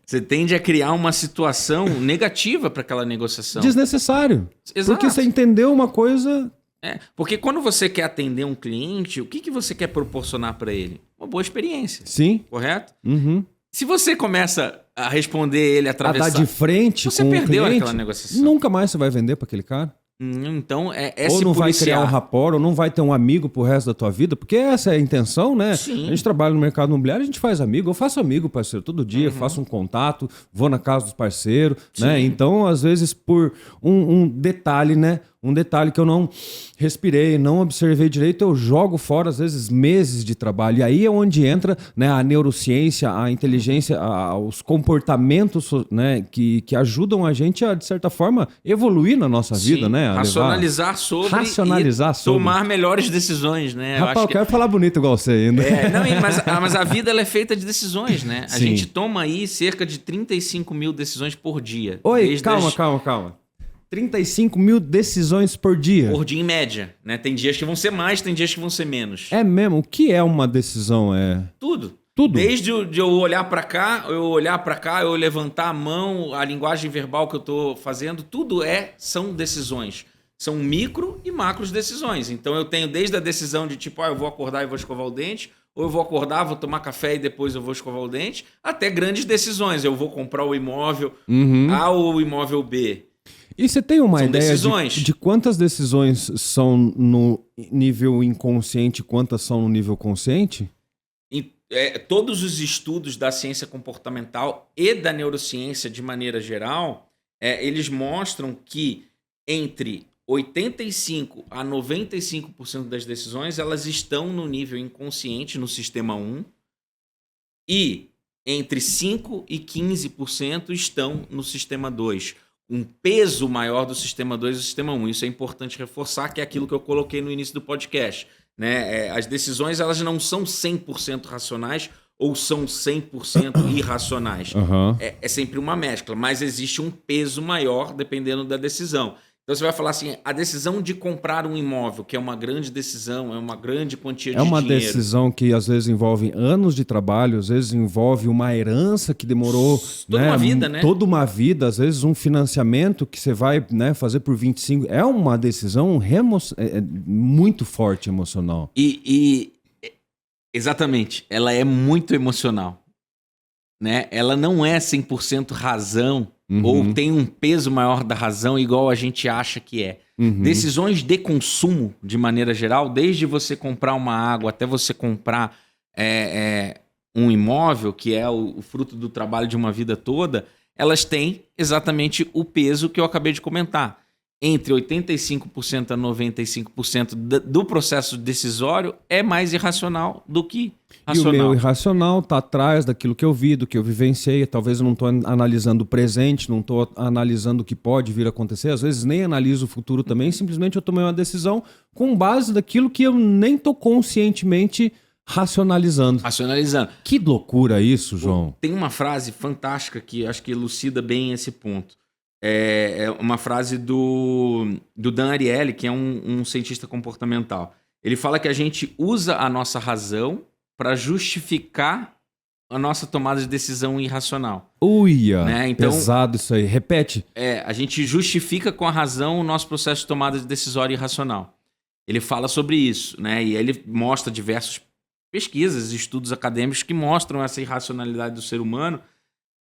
Você tende a criar uma situação negativa para aquela negociação. Desnecessário. Exato. Porque você entendeu uma coisa... Porque quando você quer atender um cliente, o que você quer proporcionar para ele? Uma boa experiência. Sim. Correto? Uhum. Se você começa a responder ele atravessar... A dar de frente você com perdeu o cliente, aquela negociação. nunca mais você vai vender para aquele cara. Então, ou não vai criar um policiar. rapport, ou não vai ter um amigo pro resto da tua vida, porque essa é a intenção, né? Sim. A gente trabalha no mercado imobiliário, a gente faz amigo. Eu faço amigo, parceiro, todo dia, faço um contato, vou na casa dos parceiros, né? Então, às vezes, por um detalhe, né? Um detalhe que eu não respirei, não observei direito, eu jogo fora, às vezes, meses de trabalho. E aí é onde entra, né, a neurociência, a inteligência, os comportamentos, né, que ajudam a gente a, de certa forma, evoluir na nossa vida, né? Racionalizar sobre e tomar melhores decisões, né? Rapaz, eu quero falar bonito igual você ainda. Mas a vida ela é feita de decisões, né? A Sim. gente toma aí cerca de 35 mil decisões por dia. Oi, calma. 35 mil decisões por dia. Por dia em média, né? Tem dias que vão ser mais, tem dias que vão ser menos. É mesmo? O que é uma decisão? Tudo. Tudo? Desde eu olhar pra cá, eu levantar a mão, a linguagem verbal que eu tô fazendo, tudo são decisões. São micro e macros decisões. Então eu tenho desde a decisão de tipo, eu vou acordar e vou escovar o dente, ou eu vou acordar, vou tomar café e depois eu vou escovar o dente, até grandes decisões. Eu vou comprar o imóvel A ou o imóvel B. E você tem uma São ideia decisões. de quantas decisões são no nível inconsciente e quantas são no nível consciente? Todos os estudos da ciência comportamental e da neurociência de maneira geral, eles mostram que entre 85% a 95% das decisões elas estão no nível inconsciente, no sistema 1, e entre 5% e 15% estão no sistema 2. Um peso maior do sistema 2 e do sistema 1. Isso é importante reforçar, que é aquilo que eu coloquei no início do podcast. Né? As decisões elas não são 100% racionais ou são 100% irracionais. É sempre uma mescla, mas existe um peso maior dependendo da decisão. Então você vai falar assim, a decisão de comprar um imóvel, que é uma grande decisão, é uma grande quantia de dinheiro. É uma decisão que às vezes envolve anos de trabalho, às vezes envolve uma herança que demorou... Toda uma vida, né? Toda uma vida, às vezes um financiamento que você vai, né, fazer por 25... É uma decisão muito forte emocional. Exatamente, ela é muito emocional. Né? Ela não é 100% razão, ou tem um peso maior da razão igual a gente acha que é. Decisões de consumo, de maneira geral, desde você comprar uma água até você comprar um imóvel, que é o fruto do trabalho de uma vida toda, elas têm exatamente o peso que eu acabei de comentar. Entre 85% a 95% do processo decisório é mais irracional do que racional. E o meu irracional está atrás daquilo que eu vi, do que eu vivenciei. Talvez eu não estou analisando o presente, não estou analisando o que pode vir a acontecer. Às vezes nem analiso o futuro também. Simplesmente eu tomei uma decisão com base daquilo que eu nem estou conscientemente racionalizando. Que loucura isso, João. Tem uma frase fantástica que acho que elucida bem esse ponto. É uma frase do Dan Ariely, que é um cientista comportamental. Ele fala que a gente usa a nossa razão para justificar a nossa tomada de decisão irracional. Uia, né? Então, pesado isso aí. Repete. A gente justifica com a razão o nosso processo de tomada de decisória irracional. Ele fala sobre isso, né? E ele mostra diversas pesquisas, estudos acadêmicos que mostram essa irracionalidade do ser humano.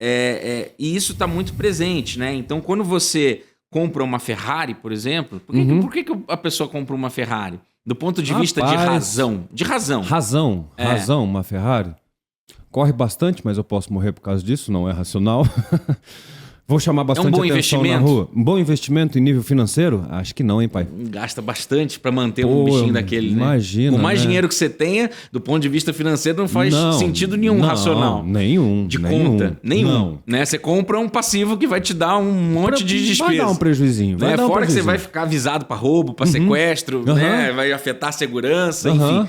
E isso está muito presente, né? Então, quando você compra uma Ferrari, por exemplo, por que a pessoa compra uma Ferrari? Do ponto de vista de razão. De razão. Razão, uma Ferrari. Corre bastante, mas eu posso morrer por causa disso, não é racional. Vou chamar bastante atenção na rua. Um bom investimento em nível financeiro? Acho que não, hein, pai? Gasta bastante para manter um bichinho daquele, né? Imagina, por mais dinheiro que você tenha, do ponto de vista financeiro, não faz sentido nenhum racional. Nenhum. De conta. Nenhum. Né? Você compra um passivo que vai te dar um monte de despesa. Vai dar um prejuizinho. Fora que você vai ficar avisado para roubo, para sequestro, né? Vai afetar a segurança, enfim.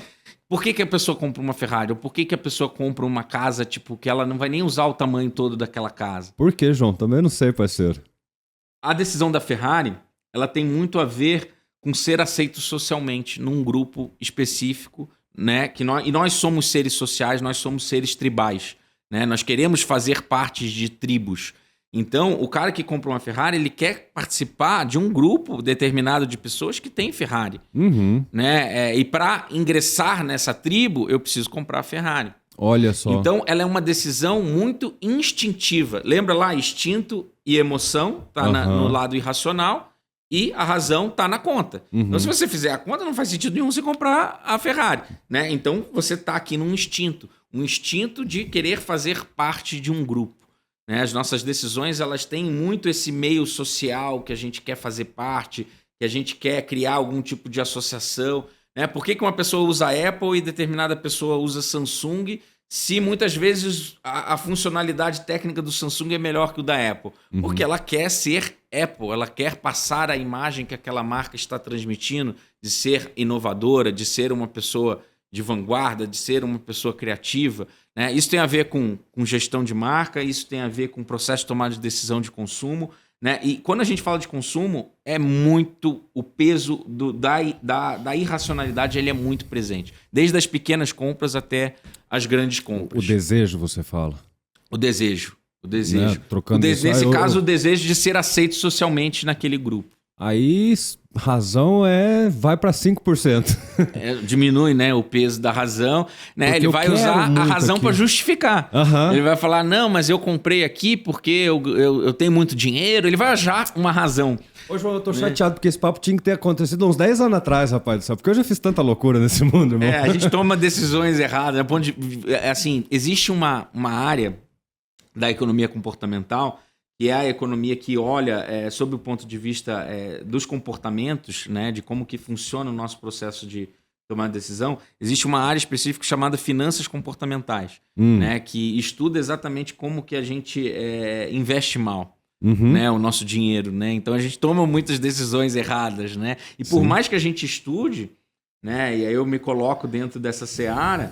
Por que a pessoa compra uma Ferrari? Ou por que a pessoa compra uma casa, tipo, que ela não vai nem usar o tamanho todo daquela casa? Por que, João? Também não sei, parceiro. A decisão da Ferrari, ela tem muito a ver com ser aceito socialmente num grupo específico, né? E nós somos seres sociais, nós somos seres tribais, né? Nós queremos fazer parte de tribos. Então, o cara que compra uma Ferrari, ele quer participar de um grupo determinado de pessoas que tem Ferrari. Né? E para ingressar nessa tribo, eu preciso comprar a Ferrari. Olha só. Então, ela é uma decisão muito instintiva. Lembra lá, instinto e emoção tá no lado irracional e a razão tá na conta. Então, se você fizer a conta, não faz sentido nenhum você comprar a Ferrari. Né? Então, você tá aqui num instinto. Um instinto de querer fazer parte de um grupo. Né? As nossas decisões, elas têm muito esse meio social que a gente quer fazer parte, que a gente quer criar algum tipo de associação. Né? Por que uma pessoa usa Apple e determinada pessoa usa Samsung, se muitas vezes a funcionalidade técnica do Samsung é melhor que o da Apple? Porque ela quer ser Apple, ela quer passar a imagem que aquela marca está transmitindo de ser inovadora, de ser uma pessoa de vanguarda, de ser uma pessoa criativa. Né? Isso tem a ver com gestão de marca, isso tem a ver com processo de tomada de decisão de consumo. Né? E quando a gente fala de consumo, é muito o peso da irracionalidade, ele é muito presente. Desde as pequenas compras até as grandes compras. O desejo, você fala. O desejo. Né? Trocando isso. Nesse caso, o desejo de ser aceito socialmente naquele grupo. Aí, razão vai para 5%. Diminui, né, o peso da razão. Né? Ele vai usar a razão para justificar. Ele vai falar, não, mas eu comprei aqui porque eu tenho muito dinheiro. Ele vai achar uma razão. Ô, João, eu tô chateado porque esse papo tinha que ter acontecido uns 10 anos atrás, rapaz do céu. Porque eu já fiz tanta loucura nesse mundo, irmão. A gente toma decisões erradas. Assim, existe uma área da economia comportamental que é a economia que olha sob o ponto de vista dos comportamentos, né, de como que funciona o nosso processo de tomar decisão. Existe uma área específica chamada finanças comportamentais, né, que estuda exatamente como que a gente investe mal, né, o nosso dinheiro. Né? Então, a gente toma muitas decisões erradas. Né? E por mais que a gente estude, né, e aí eu me coloco dentro dessa seara,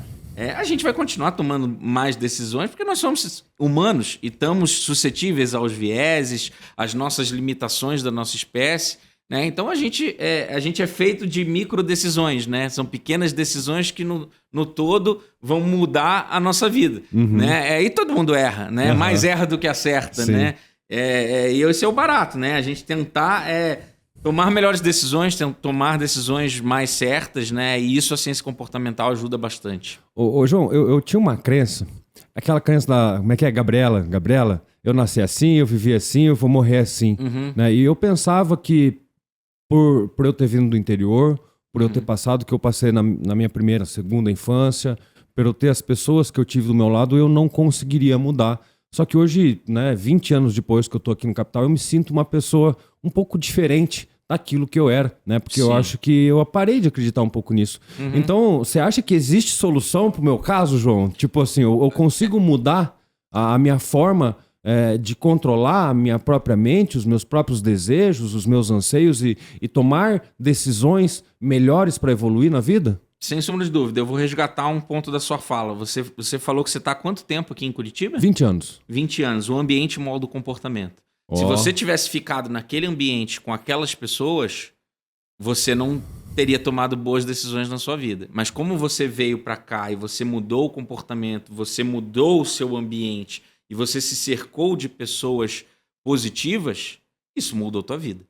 a gente vai continuar tomando mais decisões porque nós somos humanos e estamos suscetíveis aos vieses, às nossas limitações da nossa espécie. Né? Então, a gente é feito de micro decisões. Né? São pequenas decisões que no todo vão mudar a nossa vida. Né? E todo mundo erra. Né? Mais erra do que acerta. Né? E esse é o barato. Né? A gente tentar... tomar melhores decisões, tomar decisões mais certas, né? E isso a ciência comportamental ajuda bastante. Ô João, eu tinha uma crença, aquela crença da... Como é que é? Gabriela, eu nasci assim, eu vivi assim, eu vou morrer assim. Né? E eu pensava que por eu ter vindo do interior, por eu ter passado o que eu passei na minha primeira, segunda infância, por eu ter as pessoas que eu tive do meu lado, eu não conseguiria mudar. Só que hoje, né, 20 anos depois que eu tô aqui no Capital, eu me sinto uma pessoa um pouco diferente daquilo que eu era, né? Porque eu acho que eu parei de acreditar um pouco nisso. Então, você acha que existe solução pro meu caso, João? Tipo assim, eu consigo mudar a minha forma de controlar a minha própria mente, os meus próprios desejos, os meus anseios e tomar decisões melhores para evoluir na vida? Sem sombra de dúvida, eu vou resgatar um ponto da sua fala. Você falou que você está há quanto tempo aqui em Curitiba? 20 anos. 20 anos. O ambiente molda o comportamento. Se você tivesse ficado naquele ambiente com aquelas pessoas, você não teria tomado boas decisões na sua vida. Mas como você veio para cá e você mudou o comportamento, você mudou o seu ambiente e você se cercou de pessoas positivas, isso mudou a tua vida.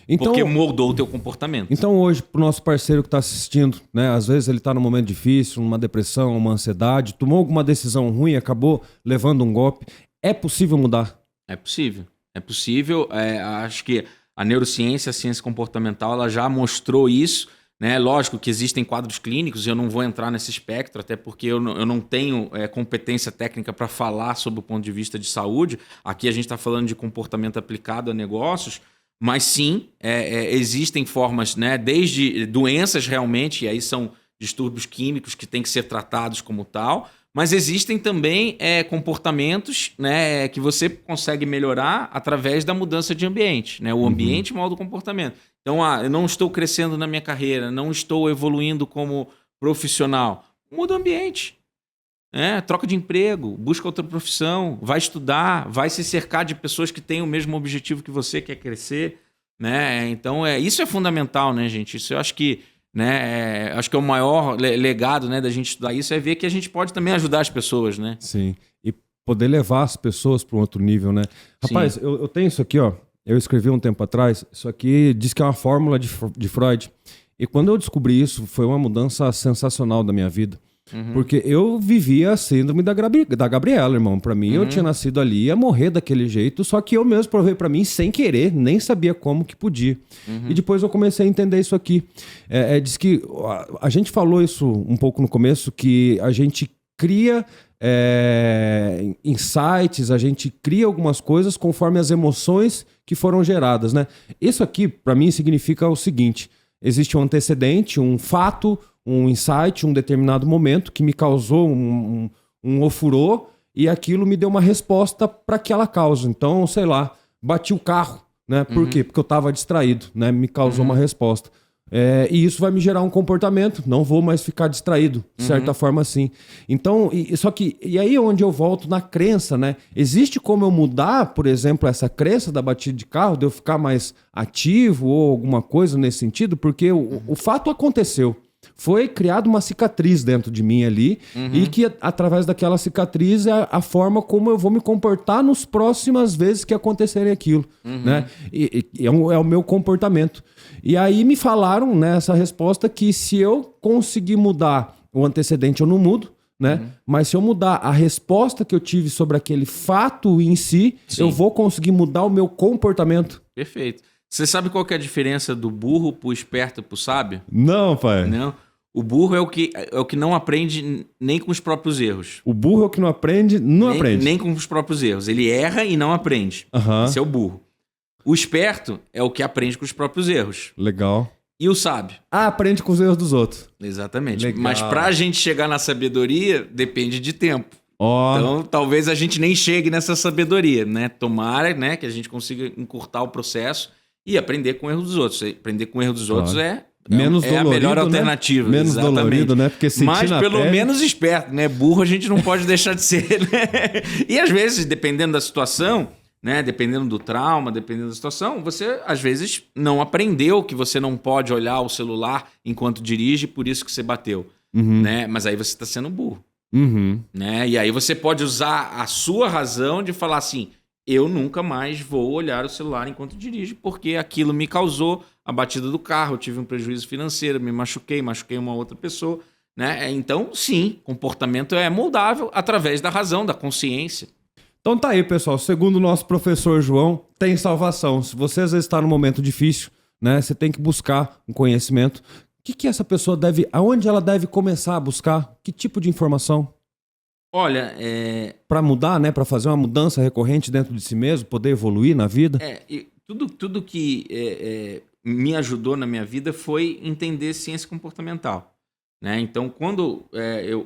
Então, porque moldou o teu comportamento. Então hoje, pro nosso parceiro que está assistindo, né, às vezes ele está num momento difícil, numa depressão, uma ansiedade, tomou alguma decisão ruim, acabou levando um golpe, é possível mudar? É possível. É possível. Acho que a neurociência, a ciência comportamental, ela já mostrou isso. Né? Lógico que existem quadros clínicos, e eu não vou entrar nesse espectro, até porque eu não tenho competência técnica para falar sobre o ponto de vista de saúde. Aqui a gente está falando de comportamento aplicado a negócios. Mas sim, existem formas, né, desde doenças realmente, e aí são distúrbios químicos que têm que ser tratados como tal, mas existem também comportamentos, né, que você consegue melhorar através da mudança de ambiente. Né? O ambiente molda o comportamento. Então, eu não estou crescendo na minha carreira, não estou evoluindo como profissional. muda o ambiente. Troca de emprego, busca outra profissão, vai estudar, vai se cercar de pessoas que têm o mesmo objetivo que você, quer crescer, né? Então, isso é fundamental, né, gente? Isso eu acho que, né, acho que é o maior legado, né, da gente estudar isso, é ver que a gente pode também ajudar as pessoas, né? Sim, e poder levar as pessoas para um outro nível, né? Rapaz, eu tenho isso aqui, ó, eu escrevi um tempo atrás, isso aqui diz que é uma fórmula de Freud, e quando eu descobri isso, foi uma mudança sensacional da minha vida. Porque eu vivia a síndrome da Gabriela, irmão. Pra mim, eu tinha nascido ali, ia morrer daquele jeito, só que eu mesmo provei pra mim sem querer, nem sabia como que podia. E depois eu comecei a entender isso aqui. Diz que a gente falou isso um pouco no começo, que a gente cria insights, a gente cria algumas coisas conforme as emoções que foram geradas, né? Isso aqui, pra mim, significa o seguinte: existe um antecedente, um fato, um insight, um determinado momento que me causou um ofurô e aquilo me deu uma resposta para aquela causa. Então, sei lá, bati o carro, né? Por quê? Porque eu estava distraído, né? Me causou uma resposta. E isso vai me gerar um comportamento, não vou mais ficar distraído, de certa forma assim. Então, e aí é onde eu volto na crença, né? Existe como eu mudar, por exemplo, essa crença da batida de carro, de eu ficar mais ativo ou alguma coisa nesse sentido, porque o fato aconteceu. Foi criada uma cicatriz dentro de mim ali e que através daquela cicatriz é a forma como eu vou me comportar nas próximas vezes que acontecerem aquilo, né? É o meu comportamento. E aí me falaram nessa resposta que se eu conseguir mudar o antecedente eu não mudo, né? Mas se eu mudar a resposta que eu tive sobre aquele fato em si, eu vou conseguir mudar o meu comportamento. Perfeito. Você sabe qual que é a diferença do burro pro esperto e pro sábio? Não, pai. Não. O burro é o que não aprende nem com os próprios erros. O burro é o que não aprende, aprende. Nem com os próprios erros. Ele erra e não aprende. Esse é o burro. O esperto é o que aprende com os próprios erros. Legal. E o sábio? Aprende com os erros dos outros. Exatamente. Legal. Mas pra gente chegar na sabedoria, depende de tempo. Então, talvez a gente nem chegue nessa sabedoria, né? Tomara, né, que a gente consiga encurtar o processo e aprender com o erro dos outros. Aprender com o erro dos outros é menos dolorido, a melhor alternativa. Né? Menos dolorido, né? Porque mas pelo menos esperto, né? Burro a gente não pode deixar de ser, né? E às vezes, dependendo da situação, né? Dependendo do trauma, dependendo da situação, você às vezes não aprendeu que você não pode olhar o celular enquanto dirige, por isso que você bateu, né? Mas aí você está sendo burro, né? E aí você pode usar a sua razão de falar assim: eu nunca mais vou olhar o celular enquanto dirijo, porque aquilo me causou a batida do carro, eu tive um prejuízo financeiro, me machuquei uma outra pessoa, né? Então, sim, comportamento é moldável através da razão, da consciência. Então tá aí, pessoal. Segundo o nosso professor João, tem salvação. Se você às vezes está num momento difícil, né? Você tem que buscar um conhecimento. O que essa pessoa deve... Aonde ela deve começar a buscar? Que tipo de informação? Olha, para mudar, né? Para fazer uma mudança recorrente dentro de si mesmo, poder evoluir na vida. Tudo que me ajudou na minha vida foi entender ciência comportamental, né? Então, quando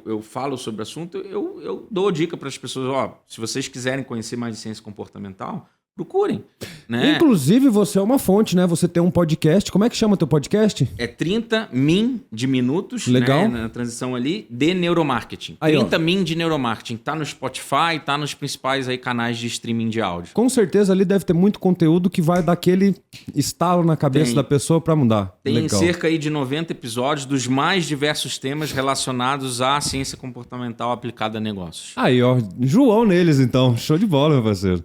eu falo sobre o assunto, eu dou dica para as pessoas: se vocês quiserem conhecer mais de ciência comportamental, procurem, né? Inclusive, você é uma fonte, né? Você tem um podcast. Como é que chama o teu podcast? É 30 min de minutos, legal, né? Na transição ali, de neuromarketing. Aí, 30 min de neuromarketing. Tá no Spotify, tá nos principais aí canais de streaming de áudio. Com certeza ali deve ter muito conteúdo que vai dar aquele estalo na cabeça da pessoa para mudar. Tem cerca aí de 90 episódios dos mais diversos temas relacionados à ciência comportamental aplicada a negócios. Aí, ó. João neles, então. Show de bola, meu parceiro.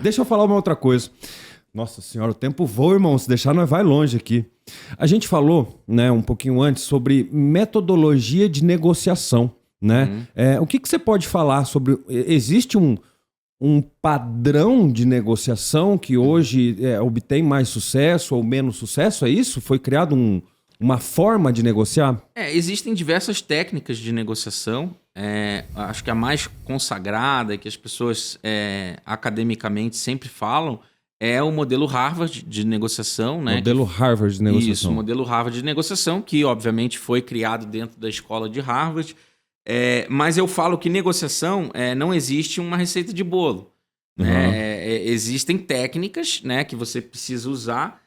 Deixa eu falar uma outra coisa. Nossa senhora, o tempo voa, irmão. Se deixar, nós vai longe aqui. A gente falou, né, um pouquinho antes sobre metodologia de negociação, né? O que você pode falar sobre... Existe um padrão de negociação que hoje obtém mais sucesso ou menos sucesso? É isso? Foi criado uma forma de negociar? Existem diversas técnicas de negociação. Acho que a mais consagrada, que as pessoas academicamente sempre falam, é o modelo Harvard de negociação, né? Modelo Harvard de negociação. Isso, o modelo Harvard de negociação, que obviamente foi criado dentro da escola de Harvard. Mas eu falo que negociação não existe uma receita de bolo. Existem técnicas, né, que você precisa usar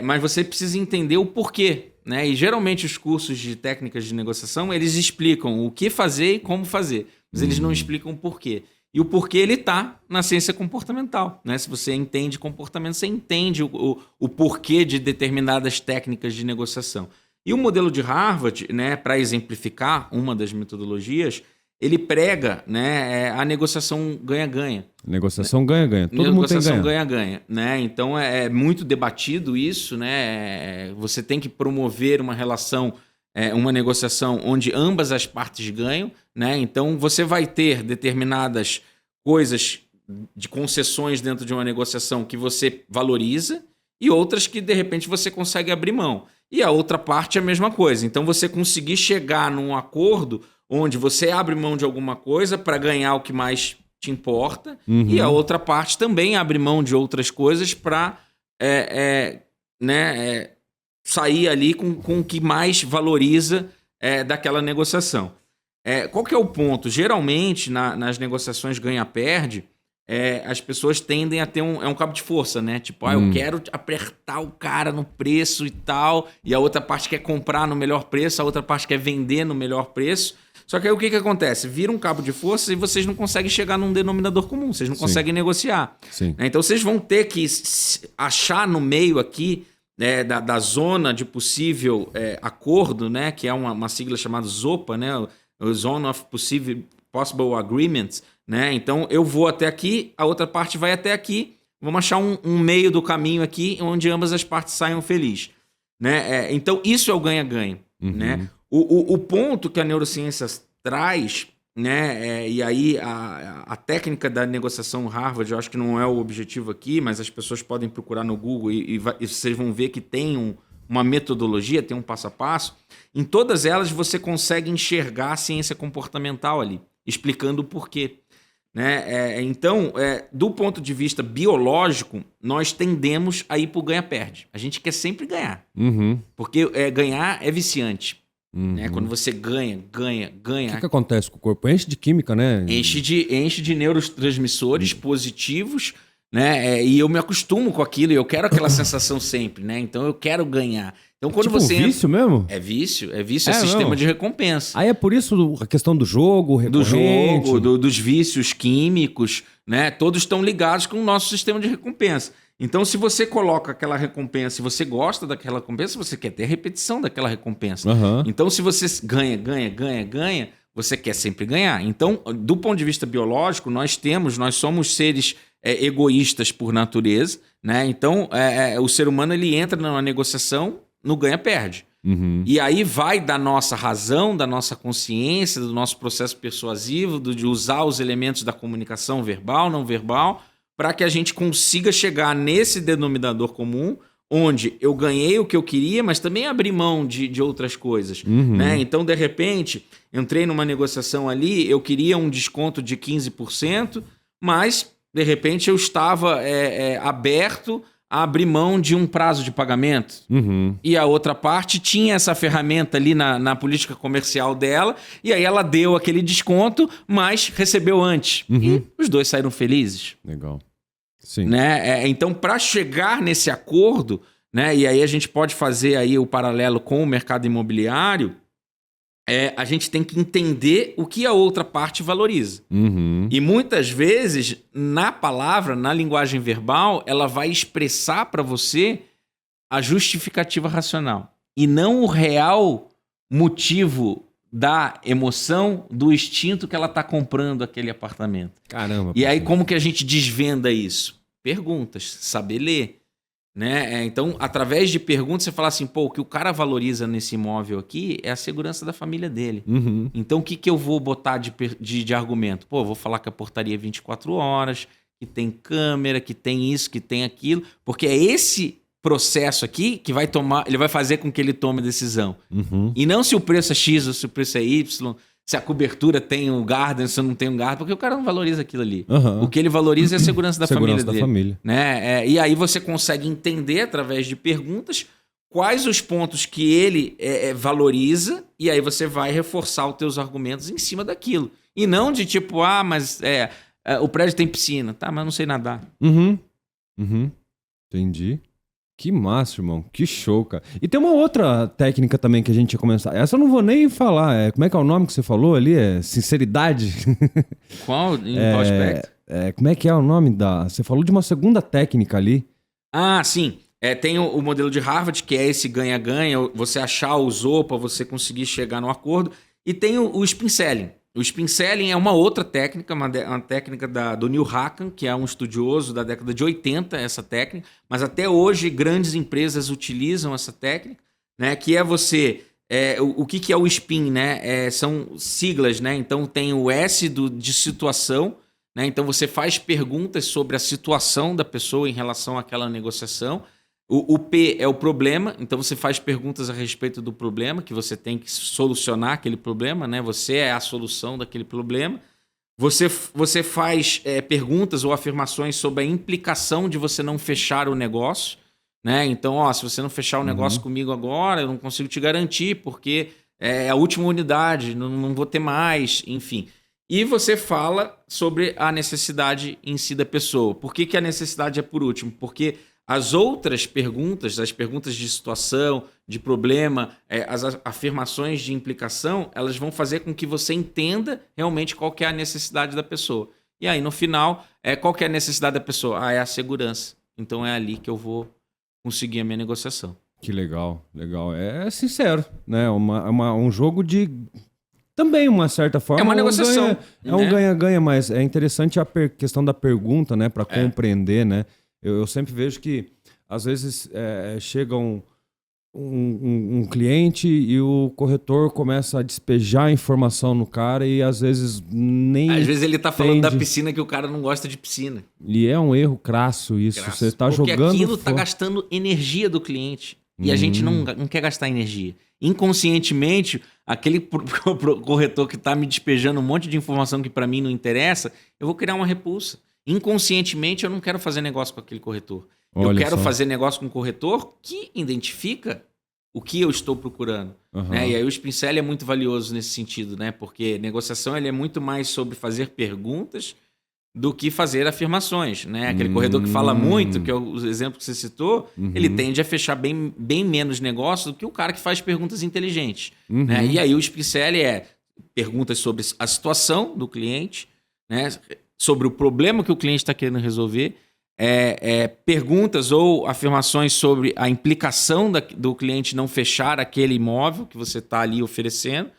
mas você precisa entender o porquê, né? E geralmente os cursos de técnicas de negociação, eles explicam o que fazer e como fazer, mas eles não explicam o porquê. E o porquê ele está na ciência comportamental, né? Se você entende comportamento, você entende o porquê de determinadas técnicas de negociação. E o modelo de Harvard, né, para exemplificar uma das metodologias, ele prega, né, a negociação ganha-ganha. Negociação ganha-ganha. Todo mundo tem Negociação ganha. ganha-ganha, né? Então é muito debatido isso, né? Você tem que promover uma relação, uma negociação onde ambas as partes ganham, né? Então você vai ter determinadas coisas de concessões dentro de uma negociação que você valoriza e outras que de repente você consegue abrir mão. E a outra parte é a mesma coisa. Então você conseguir chegar num acordo onde você abre mão de alguma coisa para ganhar o que mais te importa, e a outra parte também abre mão de outras coisas para sair ali com o que mais valoriza daquela negociação. Qual que é o ponto? Geralmente, nas negociações ganha-perde, as pessoas tendem a ter um cabo de força, né? Tipo, eu quero apertar o cara no preço e tal, e a outra parte quer comprar no melhor preço, a outra parte quer vender no melhor preço. Só que aí o que acontece? Vira um cabo de força e vocês não conseguem chegar num denominador comum, vocês não conseguem negociar. Sim. Então vocês vão ter que achar no meio aqui da zona de possível acordo, né? Que é uma sigla chamada ZOPA, né? O Zone of Possible Agreements, né? Então eu vou até aqui, a outra parte vai até aqui, vamos achar um meio do caminho aqui onde ambas as partes saiam felizes, né? Então isso é o ganha-ganha, né? O ponto que a neurociência traz, né? E aí a técnica da negociação Harvard, eu acho que não é o objetivo aqui, mas as pessoas podem procurar no Google e vocês vão ver que tem uma metodologia, tem um passo a passo. Em todas elas você consegue enxergar a ciência comportamental ali, explicando o porquê. Né? Então, do ponto de vista biológico, nós tendemos a ir para o ganha-perde. A gente quer sempre ganhar, porque ganhar é viciante. Né? Quando você ganha. O que acontece com o corpo? Enche de química, né? Enche de neurotransmissores positivos, né? E eu me acostumo com aquilo e eu quero aquela sensação sempre, né? Então eu quero ganhar. Então quando tipo você vício mesmo? É vício, é sistema de recompensa. Aí é por isso a questão do jogo recorrente. Do jogo, dos vícios químicos, né? Todos estão ligados com o nosso sistema de recompensa. Então, se você coloca aquela recompensa, se você gosta daquela recompensa, você quer ter a repetição daquela recompensa. Então, se você ganha, você quer sempre ganhar. Então, do ponto de vista biológico, nós somos seres egoístas por natureza, né? Então, o ser humano ele entra numa negociação no ganha-perde. E aí vai da nossa razão, da nossa consciência, do nosso processo persuasivo, de usar os elementos da comunicação verbal, não verbal, para que a gente consiga chegar nesse denominador comum, onde eu ganhei o que eu queria, mas também abri mão de outras coisas. Né? Então, de repente, entrei numa negociação ali, eu queria um desconto de 15%, mas, de repente, eu estava aberto a abrir mão de um prazo de pagamento. E a outra parte tinha essa ferramenta ali na política comercial dela, e aí ela deu aquele desconto, mas recebeu antes. E os dois saíram felizes. Legal. Sim. Né? Então, para chegar nesse acordo, né, e aí a gente pode fazer aí o paralelo com o mercado imobiliário, a gente tem que entender o que a outra parte valoriza. E muitas vezes, na palavra, na linguagem verbal, ela vai expressar para você a justificativa racional e não o real motivo da emoção, do instinto que ela está comprando aquele apartamento. Caramba. E aí, como que a gente desvenda isso? Perguntas, saber ler. Né? Então, através de perguntas, você fala assim, o que o cara valoriza nesse imóvel aqui é a segurança da família dele. Então, o que eu vou botar de argumento? Eu vou falar que a portaria é 24 horas, que tem câmera, que tem isso, que tem aquilo, porque é esse processo aqui que ele vai fazer com que ele tome a decisão. E não se o preço é X ou se o preço é Y, se a cobertura tem um garden, se não tem um garden, porque o cara não valoriza aquilo ali. O que ele valoriza é a segurança da família dele. Né? E aí você consegue entender, através de perguntas, quais os pontos que ele valoriza, e aí você vai reforçar os teus argumentos em cima daquilo. E não de tipo, mas o prédio tem piscina. Tá, mas eu não sei nadar. Entendi. Que massa, irmão. Que show, cara. E tem uma outra técnica também que a gente ia começar. Essa eu não vou nem falar. Como é que é o nome que você falou ali? É sinceridade? Qual? Em qual aspecto? Como é que é o nome da... Você falou de uma segunda técnica ali. Ah, sim. Tem o modelo de Harvard, que é esse ganha-ganha, você achar os para você conseguir chegar no acordo. E tem o spin selling. O spin selling é uma outra técnica, uma técnica do Neil Hacken, que é um estudioso da década de 80, essa técnica. Mas até hoje grandes empresas utilizam essa técnica, né? Que é você... o que é o spin, né? São siglas, né? Então tem o S de situação, né? Então você faz perguntas sobre a situação da pessoa em relação àquela negociação. O P é o problema, então você faz perguntas a respeito do problema, que você tem que solucionar aquele problema, né? Você é a solução daquele problema. Você faz perguntas ou afirmações sobre a implicação de você não fechar o negócio, né? Então, se você não fechar o negócio comigo agora, eu não consigo te garantir, porque é a última unidade, não vou ter mais, enfim. E você fala sobre a necessidade em si da pessoa. Por que a necessidade é por último? Porque as outras perguntas, as perguntas de situação, de problema, as afirmações de implicação, elas vão fazer com que você entenda realmente qual que é a necessidade da pessoa. E aí, no final, qual que é a necessidade da pessoa? É a segurança. Então é ali que eu vou conseguir a minha negociação. Que legal, legal. É sincero, né? Um jogo de... Também, uma certa forma... É uma negociação. É um ganha-ganha, mas é interessante a questão da pergunta, né? Para compreender, né? Eu sempre vejo que, às vezes, chega um cliente e o corretor começa a despejar informação no cara e, às vezes, nem Às vezes ele tá falando entende. da piscina que o cara não gosta de piscina. E é um erro crasso isso. Você está jogando... Porque aquilo tá gastando energia do cliente. E a gente não quer gastar energia. Inconscientemente, aquele corretor que tá me despejando um monte de informação que para mim não interessa, eu vou criar uma repulsa. Inconscientemente, eu não quero fazer negócio com aquele corretor. Eu quero fazer negócio com um corretor que identifica o que eu estou procurando. Né? E aí o spin selling é muito valioso nesse sentido, né? Porque negociação ele é muito mais sobre fazer perguntas do que fazer afirmações. Né? Aquele corretor que fala muito, que é o exemplo que você citou, ele tende a fechar bem menos negócio do que o cara que faz perguntas inteligentes. Né? E aí o spin selling é perguntas sobre a situação do cliente, né? Sobre o problema que o cliente está querendo resolver, perguntas ou afirmações sobre a implicação do cliente não fechar aquele imóvel que você está ali oferecendo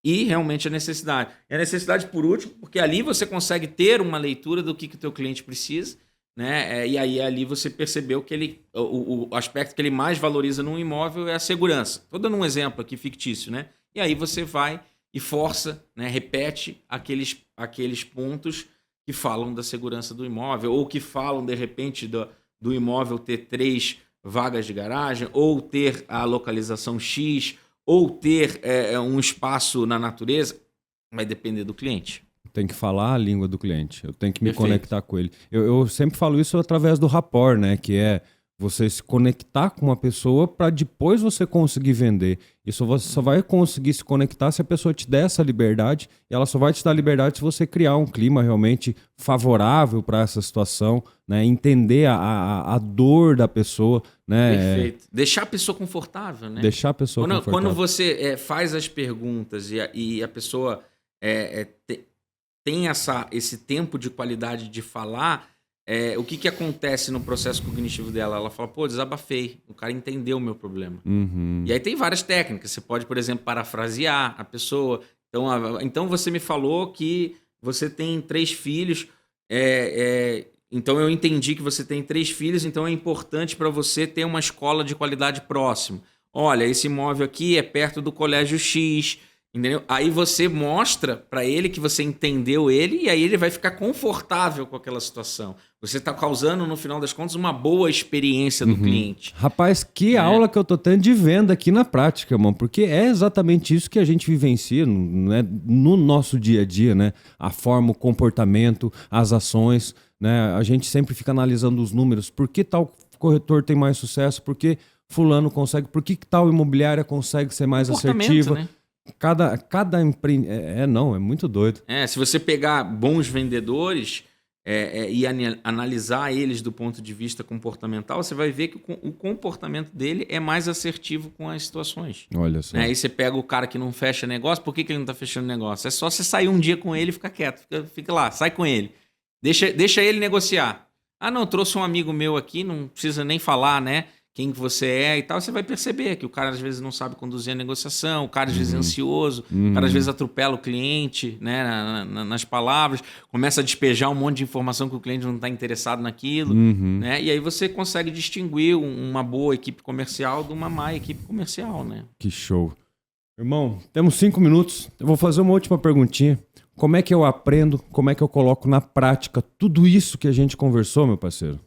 e realmente a necessidade. E a necessidade, por último, porque ali você consegue ter uma leitura do que o teu cliente precisa, né? E aí ali você percebeu que o aspecto que ele mais valoriza num imóvel é a segurança. Estou dando um exemplo aqui fictício, né? E aí você vai e força, né? Repete aqueles pontos que falam da segurança do imóvel, ou que falam, de repente, do imóvel ter 3 vagas de garagem, ou ter a localização X, ou ter um espaço na natureza. Vai depender do cliente. Tem que falar a língua do cliente. Eu tenho que me conectar com ele. Eu sempre falo isso através do rapport, né? Que é você se conectar com uma pessoa para depois você conseguir vender. Isso você só vai conseguir se conectar se a pessoa te der essa liberdade. E ela só vai te dar liberdade se você criar um clima realmente favorável para essa situação, né? Entender a dor da pessoa, né? Perfeito. Deixar a pessoa confortável, né? Deixar a pessoa confortável. Quando você faz as perguntas e a pessoa tem esse tempo de qualidade de falar... o que acontece no processo cognitivo dela? Ela fala, desabafei, o cara entendeu o meu problema. E aí tem várias técnicas. Você pode, por exemplo, parafrasear a pessoa. Então você me falou que você tem 3 filhos, então eu entendi que você tem 3 filhos, então é importante para você ter uma escola de qualidade próxima. Olha, esse imóvel aqui é perto do colégio X, entendeu? Aí você mostra para ele que você entendeu ele e aí ele vai ficar confortável com aquela situação. Você está causando, no final das contas, uma boa experiência do cliente. Rapaz, que aula que eu tô tendo de venda aqui na prática, irmão. Porque é exatamente isso que a gente vivencia, né, no nosso dia a dia, né? A forma, o comportamento, as ações, né? A gente sempre fica analisando os números. Por que tal corretor tem mais sucesso? Por que fulano consegue? Por que tal imobiliária consegue ser mais assertiva? Né? Cada empreendedor... é muito doido. Se você pegar bons vendedores, e analisar eles do ponto de vista comportamental, você vai ver que o comportamento dele é mais assertivo com as situações. Olha só. Aí você pega o cara que não fecha negócio, por que ele não está fechando negócio? É só você sair um dia com ele e ficar quieto. Fica lá, sai com ele. Deixa ele negociar. Ah, não, trouxe um amigo meu aqui, não precisa nem falar, né? Quem que você é e tal, você vai perceber que o cara às vezes não sabe conduzir a negociação, o cara às vezes é ansioso, o cara às vezes atropela o cliente, né, nas palavras, começa a despejar um monte de informação que o cliente não está interessado naquilo, né? E aí você consegue distinguir uma boa equipe comercial de uma má equipe comercial, né? Que show. Irmão, temos 5 minutos, eu vou fazer uma última perguntinha. Como é que eu aprendo, como é que eu coloco na prática tudo isso que a gente conversou, meu parceiro?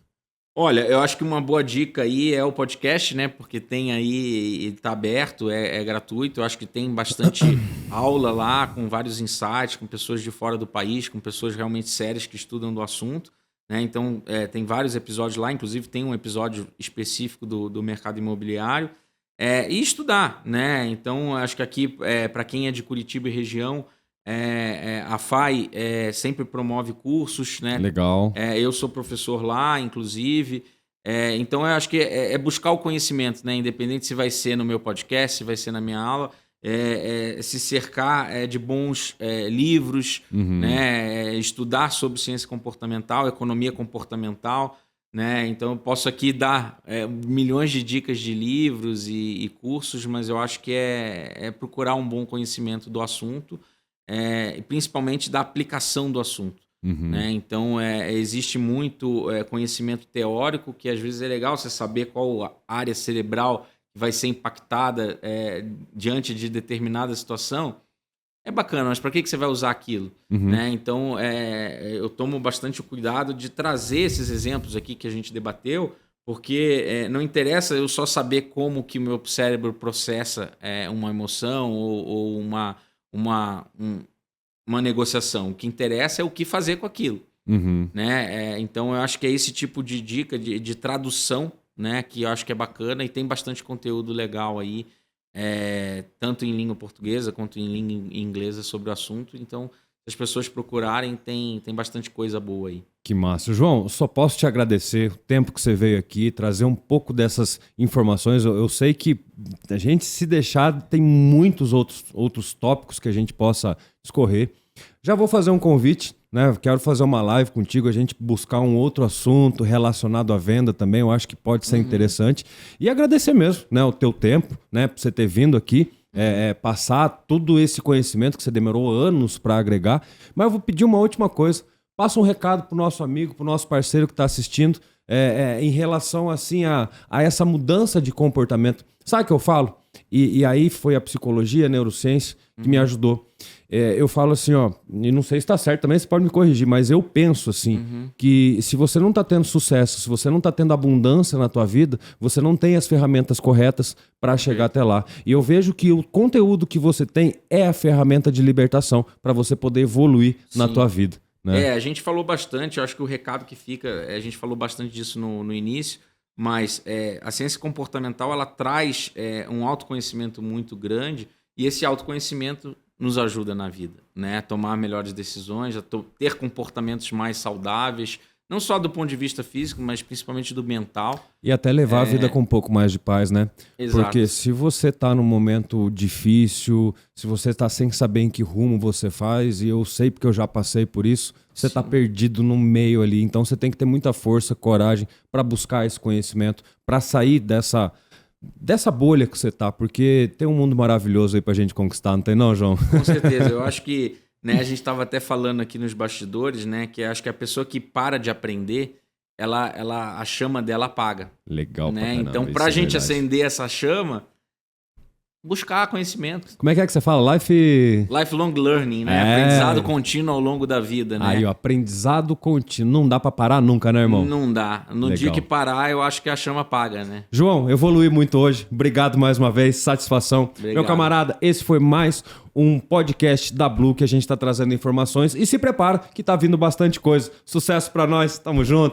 Olha, eu acho que uma boa dica aí é o podcast, né? Porque tem aí, tá aberto, é gratuito. Eu acho que tem bastante aula lá, com vários insights, com pessoas de fora do país, com pessoas realmente sérias que estudam do assunto, né? Então, tem vários episódios lá, inclusive tem um episódio específico do mercado imobiliário. E estudar, né? Então, acho que aqui, para quem é de Curitiba e região, a FAI sempre promove cursos, né? Legal. Eu sou professor lá, inclusive. Então, eu acho que é buscar o conhecimento, né? Independente se vai ser no meu podcast, se vai ser na minha aula, se cercar de bons livros, né? Estudar sobre ciência comportamental, economia comportamental, né? Então, eu posso aqui dar milhões de dicas de livros e cursos, mas eu acho que é procurar um bom conhecimento do assunto, principalmente da aplicação do assunto. Né? Então, existe muito conhecimento teórico que às vezes é legal você saber qual a área cerebral vai ser impactada diante de determinada situação. É bacana, mas para que você vai usar aquilo? Né? Então, eu tomo bastante o cuidado de trazer esses exemplos aqui que a gente debateu, porque não interessa eu só saber como que o meu cérebro processa uma emoção ou uma negociação. O que interessa é o que fazer com aquilo. Né? Então, eu acho que é esse tipo de dica de tradução, né, que eu acho que é bacana e tem bastante conteúdo legal aí, tanto em língua portuguesa quanto em língua inglesa sobre o assunto. Então, se as pessoas procurarem, tem bastante coisa boa aí. Que massa. João, só posso te agradecer o tempo que você veio aqui, trazer um pouco dessas informações. Eu sei que a gente, se deixar, tem muitos outros tópicos que a gente possa discorrer. Já vou fazer um convite, né? Quero fazer uma live contigo, a gente buscar um outro assunto relacionado à venda também. Eu acho que pode ser interessante. E agradecer mesmo, né, o teu tempo, né, por você ter vindo aqui. Passar todo esse conhecimento que você demorou anos para agregar. Mas eu vou pedir uma última coisa. Passa um recado pro nosso amigo, pro nosso parceiro que está assistindo, em relação assim a essa mudança de comportamento. Sabe o que eu falo? E aí foi a psicologia, a neurociência que me ajudou. Eu falo assim, ó, e não sei se está certo também, você pode me corrigir, mas eu penso assim, que se você não está tendo sucesso, se você não está tendo abundância na tua vida, você não tem as ferramentas corretas para chegar até lá. E eu vejo que o conteúdo que você tem é a ferramenta de libertação para você poder evoluir na tua vida. Né? A gente falou bastante, eu acho que o recado que fica, a gente falou bastante disso no início, mas a ciência comportamental, ela traz um autoconhecimento muito grande, e esse autoconhecimento nos ajuda na vida, né? A tomar melhores decisões, a ter comportamentos mais saudáveis, não só do ponto de vista físico, mas principalmente do mental. E até levar a vida com um pouco mais de paz, né? Exato. Porque se você tá num momento difícil, se você tá sem saber em que rumo você faz, e eu sei porque eu já passei por isso, você tá perdido no meio ali. Então você tem que ter muita força, coragem para buscar esse conhecimento, para sair dessa bolha que você tá, porque tem um mundo maravilhoso aí pra gente conquistar, não tem não, João? Com certeza, eu acho que, né, a gente estava até falando aqui nos bastidores, né, que acho que a pessoa que para de aprender, a chama dela apaga. Legal, né? Então, pra gente acender essa chama, buscar conhecimento. Como é que você fala? Lifelong learning, né? Aprendizado contínuo ao longo da vida, né? Aí, ó, aprendizado contínuo. Não dá pra parar nunca, né, irmão? Não dá. No dia que parar, eu acho que a chama apaga, né? João, evolui muito hoje. Obrigado mais uma vez. Satisfação. Obrigado. Meu camarada, esse foi mais um podcast da Blue que a gente tá trazendo informações. E se prepara que tá vindo bastante coisa. Sucesso pra nós. Tamo junto.